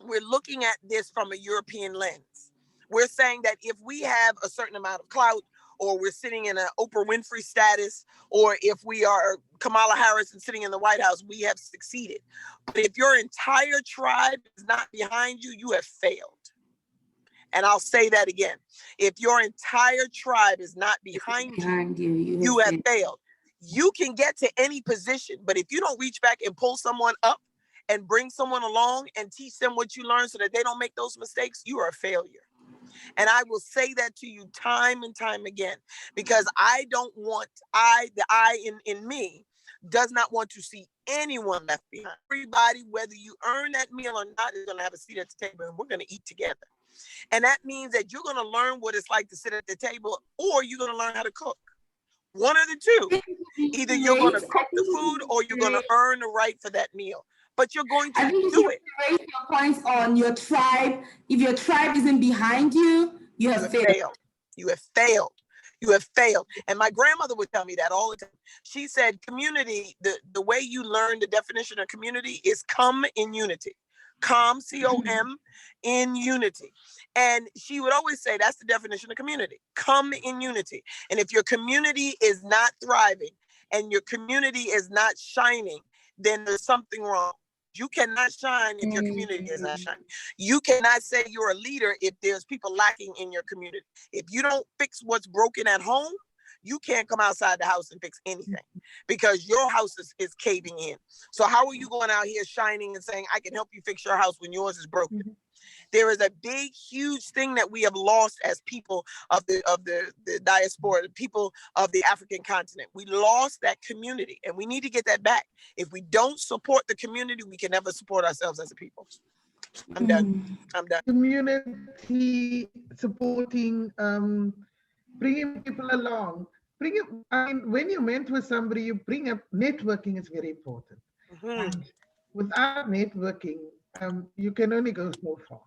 we're looking at this from a European lens. We're saying that if we have a certain amount of clout, or we're sitting in an Oprah Winfrey status, or if we are Kamala Harris and sitting in the White House, we have succeeded. But if your entire tribe is not behind you, you have failed. And I'll say that again. If your entire tribe is not behind you, you have failed. You can get to any position, but if you don't reach back and pull someone up and bring someone along and teach them what you learned so that they don't make those mistakes, you are a failure. And I will say that to you time and time again, because I don't want, the I in me does not want to see anyone left behind. Everybody, whether you earn that meal or not, is going to have a seat at the table and we're going to eat together. And that means that you're going to learn what it's like to sit at the table, or you're going to learn how to cook. One of the two. Either you're going to cook the food or you're going to earn the right for that meal. But you're going to do it. Raise your points on your tribe. If your tribe isn't behind you, you have failed. You have failed. You have failed. And my grandmother would tell me that all the time. She said, community, the way you learn the definition of community is come in unity. Calm, C-O-M, in unity. And she would always say that's the definition of community. Come in unity. And if your community is not thriving and your community is not shining, then there's something wrong. You cannot shine if your community is not shining. You cannot say you're a leader if there's people lacking in your community. If you don't fix what's broken at home, you can't come outside the house and fix anything because your house is caving in. So how are you going out here shining and saying, I can help you fix your house when yours is broken? There is a big, huge thing that we have lost as people of the diaspora, the people of the African continent. We lost that community and we need to get that back. If we don't support the community, we can never support ourselves as a people. I'm done. I'm done. Community supporting, bringing people along. I mean, when you mentor somebody, you bring up networking is very important. And without networking, you can only go so far.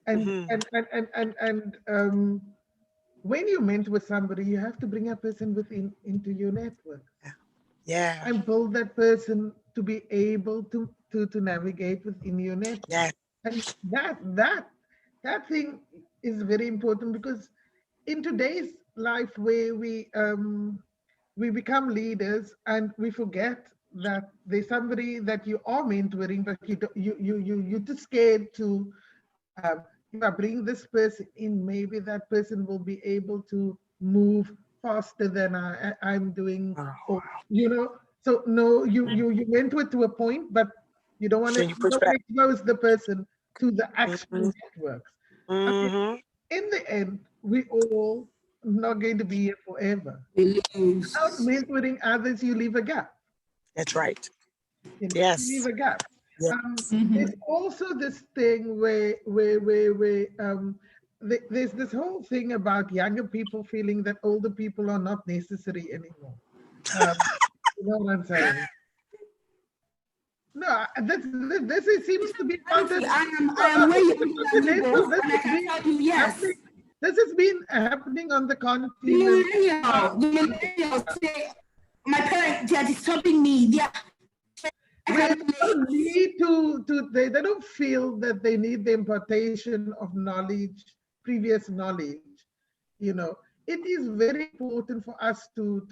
And when you mentor somebody, you have to bring a person into your network. Yeah. And build that person to be able to navigate within your network. Yeah. And that thing is very important because in today's life where we become leaders and we forget that there's somebody that you are mentoring, but you're too scared to if I bring this person in, maybe that person will be able to move faster than I'm doing, or, you know. So no, you mentor to a point, but you don't want to expose the person to the actual networks. I mean, in the end, we all not going to be here forever. Without mentoring others, you leave a gap. That's right. You know, Yes. You leave a gap. Yes. There's also this thing where there's this whole thing about younger people feeling that older people are not necessary anymore. You know what I'm saying? No, this seems to be I am way younger than you, and I can tell you, yes. This has been happening on the continent. The millennials say, my parents, they are disturbing me. They don't need they don't feel that they need the impartation of knowledge, previous knowledge. You know, it is very important for us to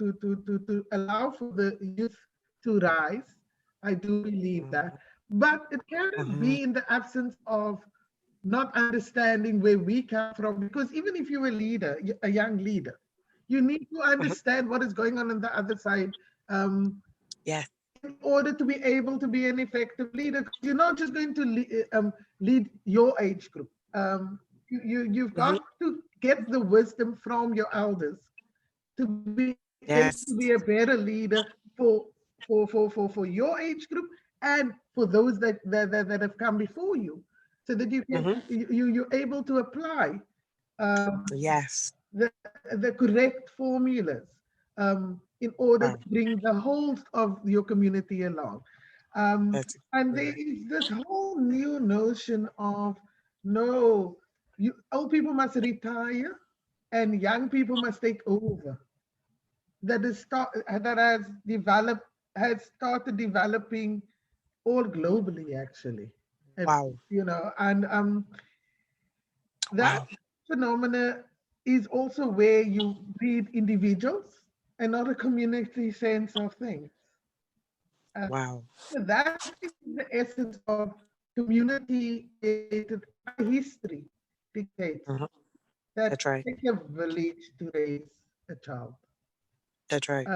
allow for the youth to rise. I do believe that, but it cannot be in the absence of not understanding where we come from. Because even if you're a leader, a young leader, you need to understand what is going on the other side. Yes. In order to be able to be an effective leader, you're not just going to lead your age group. You've got to get the wisdom from your elders to be able to be a better leader for your age group and for those that have come before you, so that you can you're able to apply the correct formulas in order to bring the whole of your community along. And there is this whole new notion of, no, old people must retire and young people must take over. That has started developing all globally, actually. Wow. You know, and that phenomena is also where you breed individuals and not a community sense of things. Wow. That is the essence of community created by history dictates that That's right. take a village to raise a child. That's right.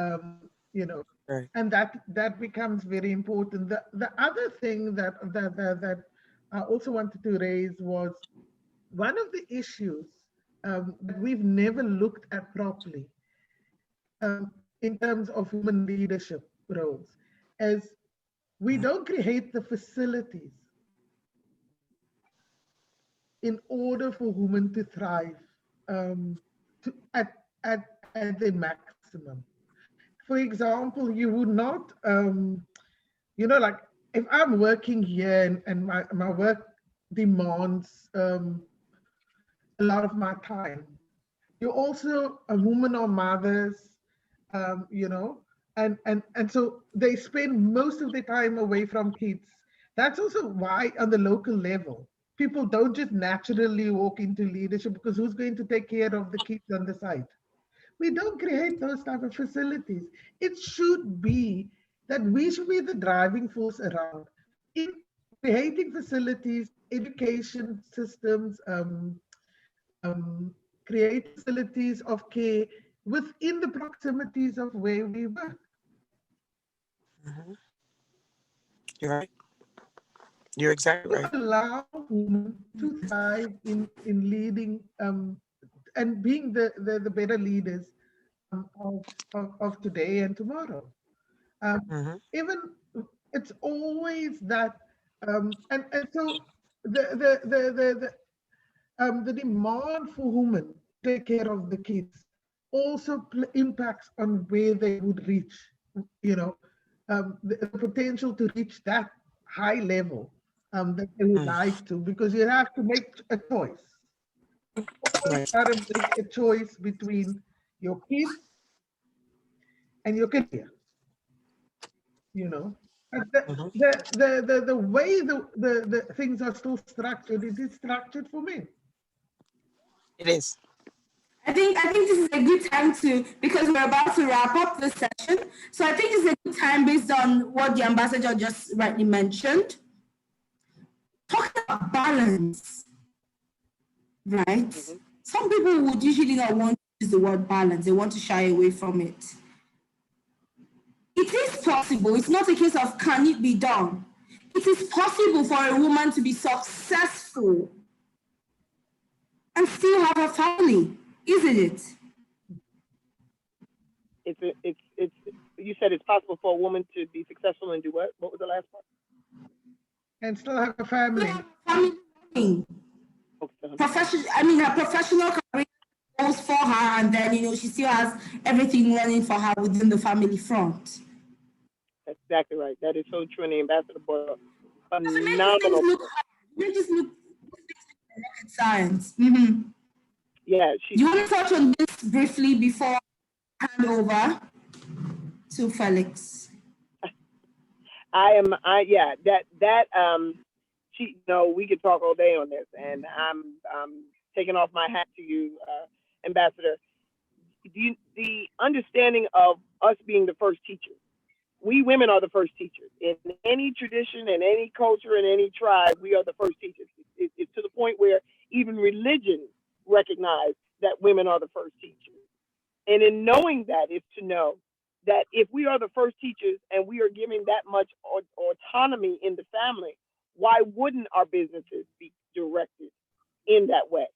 You know, Right. and that becomes very important. The other thing that I also wanted to raise was one of the issues that we've never looked at properly in terms of women leadership roles, as we don't create the facilities in order for women to thrive at the maximum. For example, you would not, you know, like if I'm working here and my work demands a lot of my time, you're also a woman or mothers, you know, and so they spend most of the time away from kids. That's also why on the local level, people don't just naturally walk into leadership, because who's going to take care of the kids on the side? We don't create those type of facilities. It should be that we should be the driving force around in creating facilities, education systems, create facilities of care within the proximities of where we work. You're right. You're exactly To right. allow women to thrive in leading and being the better leaders of today and tomorrow. Even it's always that, and so the demand for women to take care of the kids also impacts on where they would reach, you know, the potential to reach that high level that they would like to, because you have to make a choice. Always Right. got to make a choice between your kids and your career, you know. But the way the things are still structured, it is structured for men. It is. I think this is a good time to, because we're about to wrap up the session. So I think it's a good time, based on what the ambassador just rightly mentioned, talking about balance, right? Some people would usually not want to use the word balance. They want to shy away from it. It is possible. It's not a case of can it be done. It is possible for a woman to be successful and still have a family, isn't it? It's you said it's possible for a woman to be successful and do what? What was the last part? And still have a family. Her professional career goes for her, and then she still has everything running for her within the family front. That's exactly right. That is so true, and the ambassador brought a phenomenal. Just look science. Yeah. You want to touch on this briefly before I hand over to Felix? We could talk all day on this, and I'm taking off my hat to you, Ambassador. The understanding of us being the first teachers. We women are the first teachers. In any tradition, in any culture, in any tribe, we are the first teachers. It's to the point where even religion recognize that women are the first teachers. And in knowing that is to know that if we are the first teachers and we are giving that much autonomy in the family, why wouldn't our businesses be directed in that way?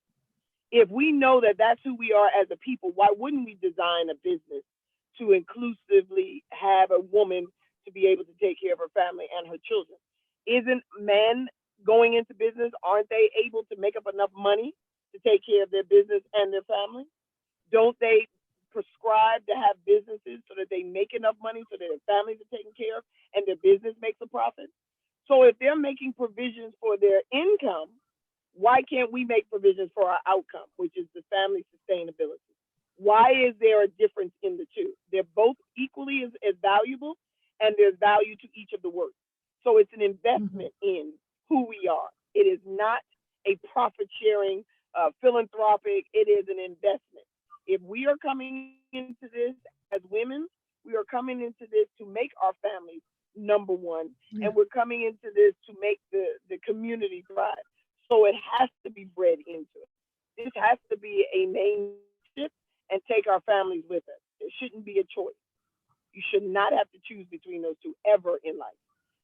If we know that that's who we are as a people, why wouldn't we design a business to inclusively have a woman to be able to take care of her family and her children? Isn't men going into business, aren't they able to make up enough money to take care of their business and their family? Don't they prescribe to have businesses so that they make enough money so that their families are taken care of and their business makes a profit? So if they're making provisions for their income, why can't we make provisions for our outcome, which is the family sustainability? Why is there a difference in the two? They're both equally as valuable, and there's value to each of the work. So it's an investment in who we are. It is not a profit-sharing, philanthropic. It is an investment. If we are coming into this as women, we are coming into this to make our families number one, and we're coming into this to make the community thrive. So it has to be bred into it. This has to be a mainstay and take our families with us. It shouldn't be a choice. You should not have to choose between those two ever in life.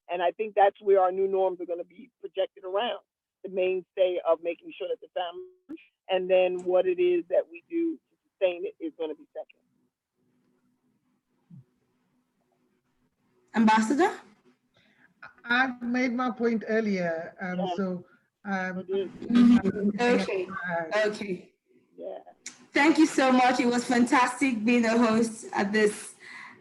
And I think that's where our new norms are going to be projected around, the mainstay of making sure that the family, and then what it is that we do to sustain it is going to be second. Ambassador? I've made my point earlier, Okay. Yeah. Thank you so much. It was fantastic being a host at this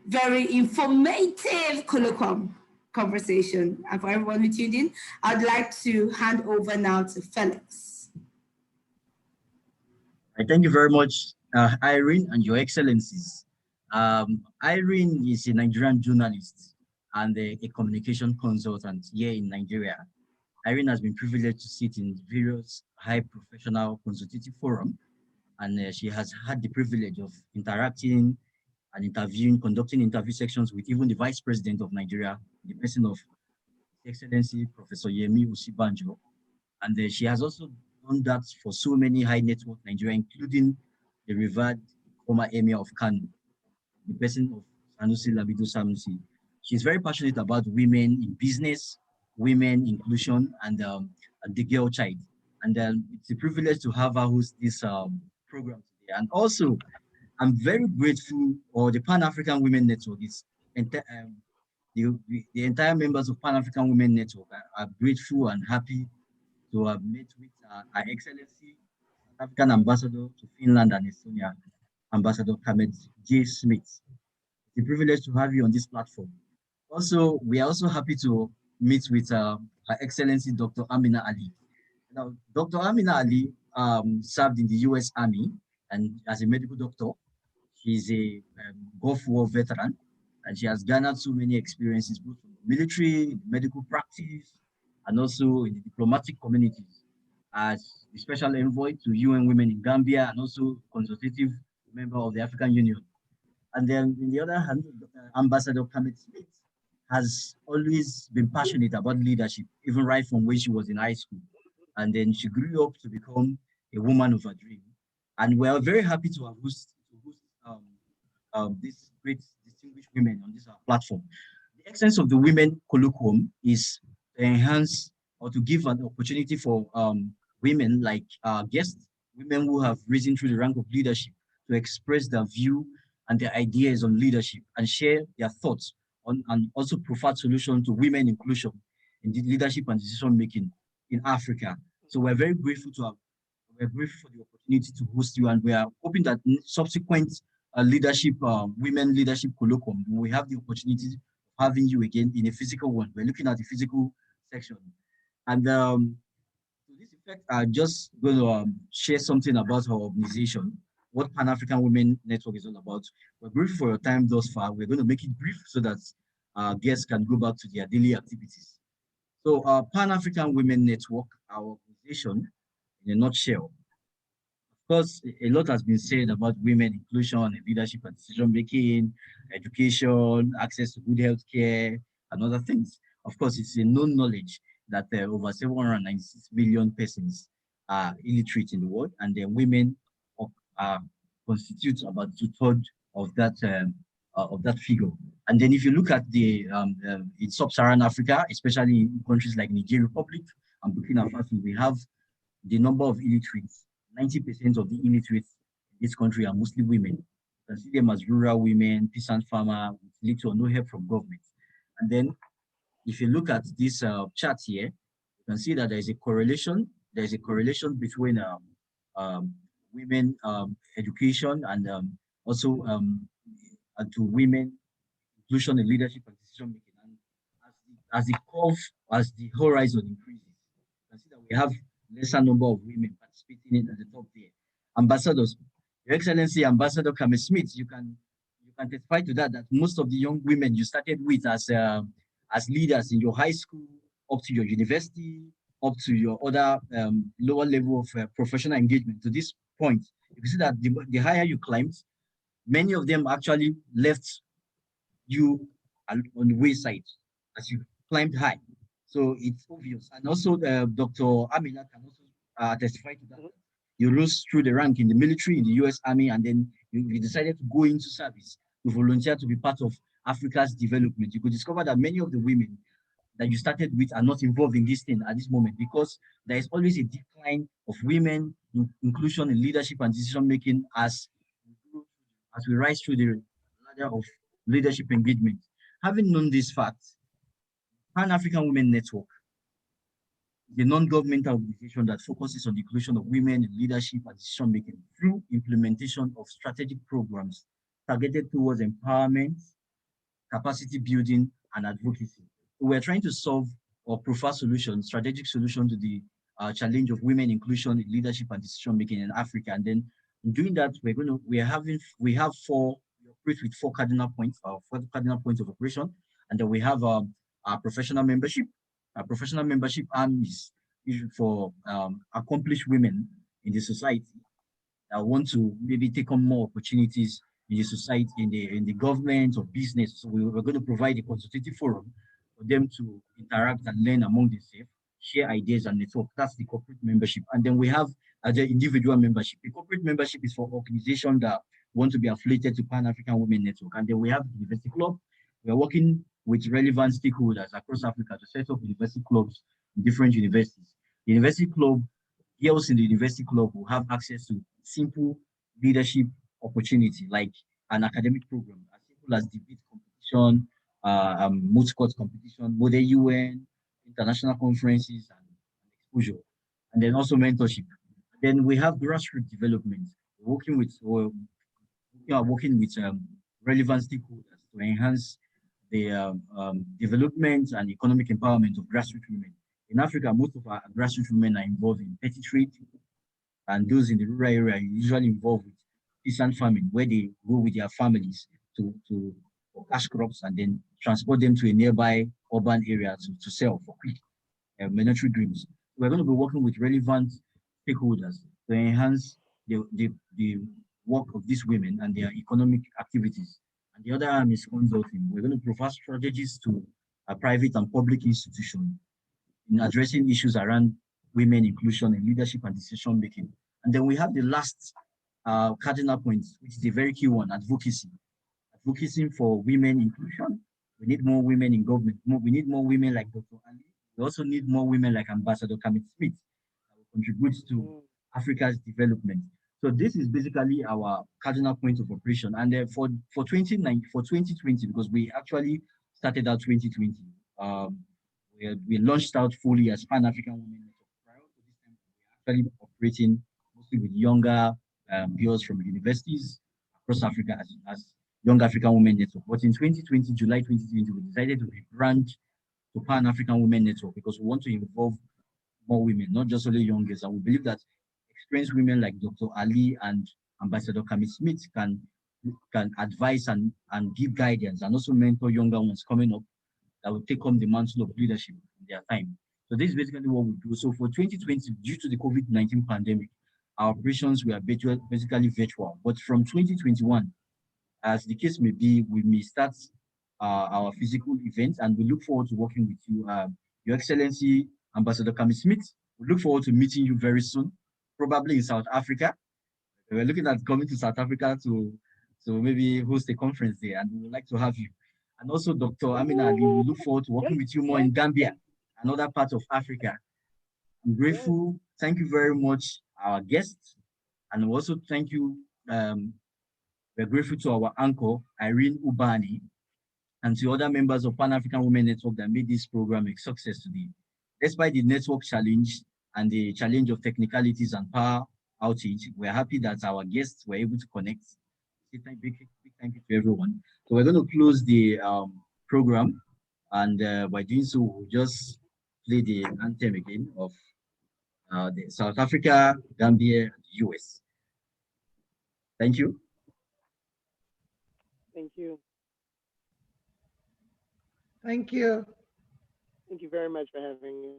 very informative colloquium conversation. And for everyone who tuned in, I'd like to hand over now to Felix. Thank you very much, Irene and Your Excellencies. Irene is a Nigerian journalist. and a communication consultant here in Nigeria. Irene has been privileged to sit in various high professional consultative forums, and she has had the privilege of interacting and interviewing, conducting interview sections with even the Vice President of Nigeria, the person of His Excellency Professor Yemi Usibanjo. And she has also done that for so many high net worth Nigeria, including the revered former Emir of Kano, the person of Sanusi Labido Sanusi. She's very passionate about women in business, women inclusion, and the girl child. And it's a privilege to have her host this program today. And also, I'm very grateful, or the Pan-African Women Network is the entire members of Pan-African Women Network are grateful and happy to have met with Her Excellency, South African Ambassador to Finland and Estonia, Ambassador Kamed J. Smith. It's a privilege to have you on this platform. Also, we are also happy to meet with Her Excellency Dr. Amina Ali. Now, Dr. Amina Ali served in the US Army and as a medical doctor. She's a Gulf War veteran, and she has garnered so many experiences, both from the military, medical practice, and also in the diplomatic communities as the special envoy to UN Women in Gambia and also consultative member of the African Union. And then, in the other hand, Ambassador Kamet Smith has always been passionate about leadership, even right from when she was in high school. And then she grew up to become a woman of her dream. And we are very happy to have host these great distinguished women on this platform. The essence of the Women Colloquium is to enhance or to give an opportunity for women like guests, women who have risen through the rank of leadership, to express their view and their ideas on leadership and share their thoughts on and also provide solutions to women inclusion in the leadership and decision making in Africa. So we're grateful for the opportunity to host you, and we are hoping that in subsequent women leadership colloquium, we have the opportunity of having you again in a physical one. We're looking at the physical section. And to this effect, I'm just going to share something about our organization, what Pan-African Women Network is all about. We're grateful for your time thus far. We're going to make it brief so that guests can go back to their daily activities. So Pan-African Women Network, our organization, in a nutshell. Of course, a lot has been said about women inclusion and leadership and decision making, education, access to good health care, and other things. Of course, it's a known knowledge that over 796 million persons are illiterate in the world, and then women constitute about 2/3 of that figure. And then if you look at in sub-Saharan Africa, especially in countries like Nigeria Republic and Burkina Faso, we have the number of illiterates. 90% of the illiterates in this country are mostly women. You can see them as rural women, peasant farmer, with little or no help from government. And then if you look at this chart here, you can see that there is a correlation. There is a correlation between women education and also and to women inclusion in leadership and decision making. And as the horizon increases, you can see that we have lesser number of women participating in at the top there. Ambassadors, Your Excellency, Ambassador Kame Smith, you can testify to that most of the young women you started with as leaders in your high school, up to your university, up to your other lower level of professional engagement to this point, you can see that the higher you climbed, many of them actually left you on the wayside as you climbed high. So it's obvious. And also Dr. Amina can also testify to that. You rose through the rank in the military, in the US Army, and then you decided to go into service, to volunteer to be part of Africa's development. You could discover that many of the women that you started with are not involved in this thing at this moment, because there is always a decline of women inclusion in leadership and decision making as we rise through the ladder of leadership engagement. Having known these facts, Pan-African Women Network, the non-governmental organization that focuses on the inclusion of women in leadership and decision making through implementation of strategic programs targeted towards empowerment, capacity building, and advocacy. We're trying to solve or provide solutions, strategic solutions to the challenge of women inclusion in leadership and decision making in Africa. And then in doing that, we operate with four cardinal points of operation. And then we have our professional membership. Our professional membership arm is usually for accomplished women in the society that want to maybe take on more opportunities in the society, in the government or business. So we're going to provide a consultative forum for them to interact and learn among themselves, share ideas and network. That's the corporate membership. And then we have the individual membership. The corporate membership is for organizations that want to be affiliated to Pan-African Women Network. And then we have the University Club. We are working with relevant stakeholders across Africa to set up university clubs in different universities. The University Club, girls in the University Club will have access to simple leadership opportunity like an academic program as simple as debate competition, moot court competition, model UN, international conferences, and exposure, and then also mentorship. Then we have grassroots development. We are working with relevant stakeholders to enhance the development and economic empowerment of grassroots women. In Africa, most of our grassroots women are involved in petty trade, and those in the rural area are usually involved with peasant farming, where they go with their families to cash crops and then transport them to a nearby urban area to sell for quick monetary dreams. We're going to be working with relevant stakeholders to enhance the work of these women and their economic activities. And the other arm is consulting. We're going to provide strategies to a private and public institution in addressing issues around women inclusion and leadership and decision making. And then we have the last cardinal point, which is a very key one, advocacy. Advocacy for women inclusion. We need more women in government. We need more women like Dr. Ali. We also need more women like Ambassador Kamit Smith that will contribute to Africa's development. So this is basically our cardinal point of operation. And for 2020, because we actually started out 2020, we launched out fully as Pan-African Women Network. Prior to this time, we're actually operating mostly with younger girls from universities across Africa as Young African Women Network. But in 2020, July 2020, we decided to rebrand to Pan-African Women Network because we want to involve more women, not just only young girls. And we believe that experienced women like Dr. Ali and Ambassador Kamit Smith can advise and give guidance and also mentor younger ones coming up that will take on the mantle of leadership in their time. So this is basically what we do. So for 2020, due to the COVID-19 pandemic, our operations were basically virtual. But from 2021, as the case may be, we may start our physical events, and we look forward to working with you, Your Excellency, Ambassador Kamit Smith. We look forward to meeting you very soon, probably in South Africa. We're looking at coming to South Africa to maybe host a conference there, and we would like to have you. And also Dr. Amina Ali, we look forward to working with you more in Gambia, another part of Africa. I'm grateful. Thank you very much, our guests. And also thank you. We're grateful to our anchor, Irene Ubani, and to other members of Pan-African Women Network that made this program a success today. Despite the network challenge and the challenge of technicalities and power outage, we're happy that our guests were able to connect. Big thank you to everyone. So we're going to close the program, and by doing so, we'll just play the anthem again of the South Africa, Gambia, and the US. Thank you. Thank you. Thank you. Thank you very much for having me.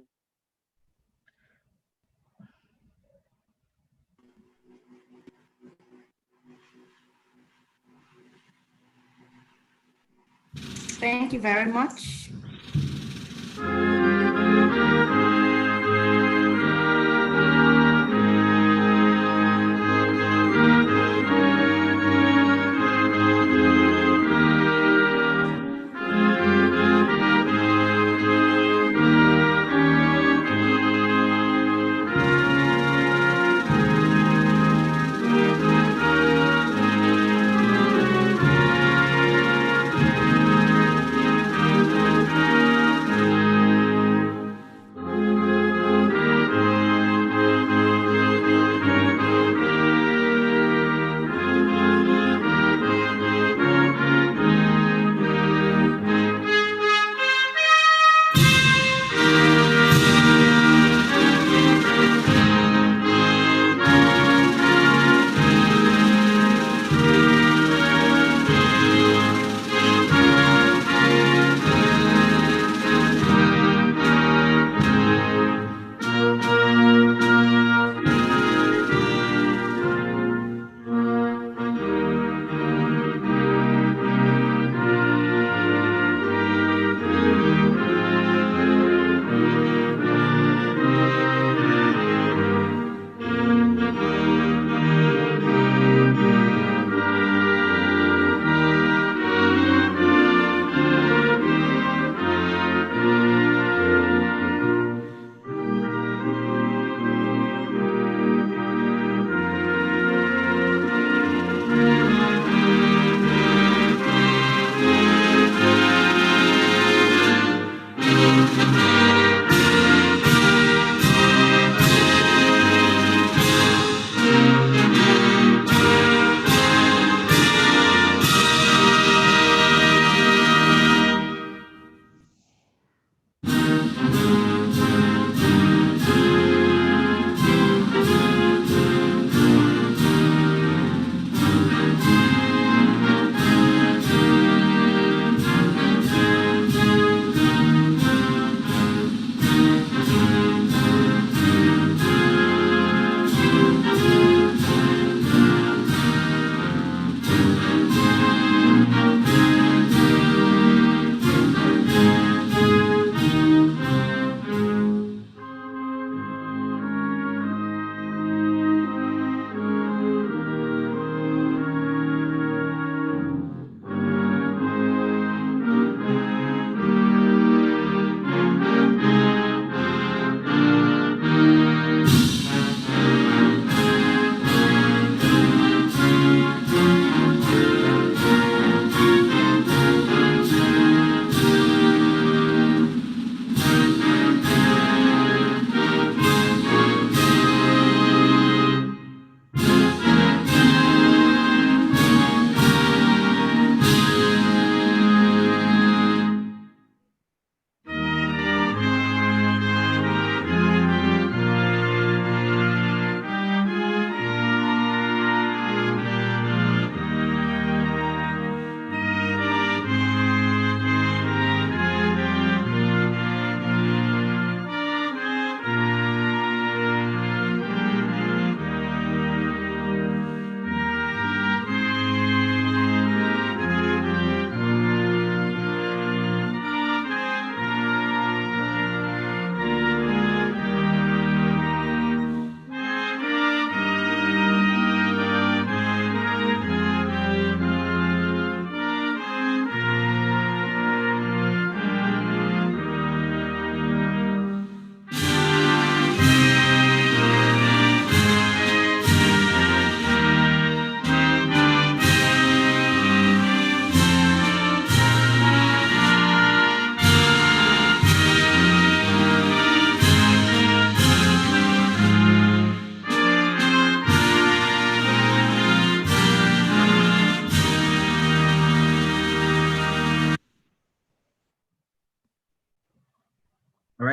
Thank you very much.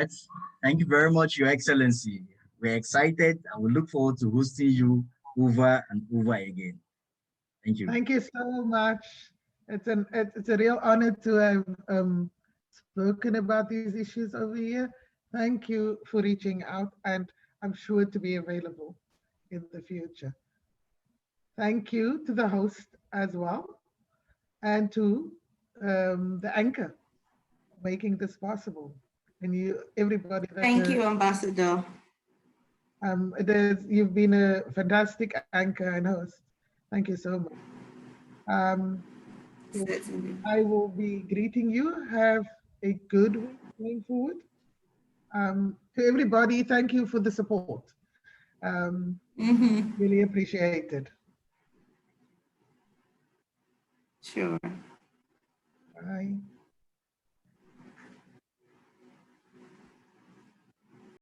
right. Thank you very much, Your Excellency. We're excited and we look forward to hosting you over and over again. Thank you. Thank you so much. It's a real honor to have spoken about these issues over here. Thank you for reaching out, and I'm sure to be available in the future. Thank you to the host as well, and to the anchor making this possible, and everybody. Thank you, Ambassador. You've been a fantastic anchor and host. Thank you so much. Certainly. I will be greeting you. Have a good week going forward. To everybody, thank you for the support. Really appreciate it. Sure. Bye.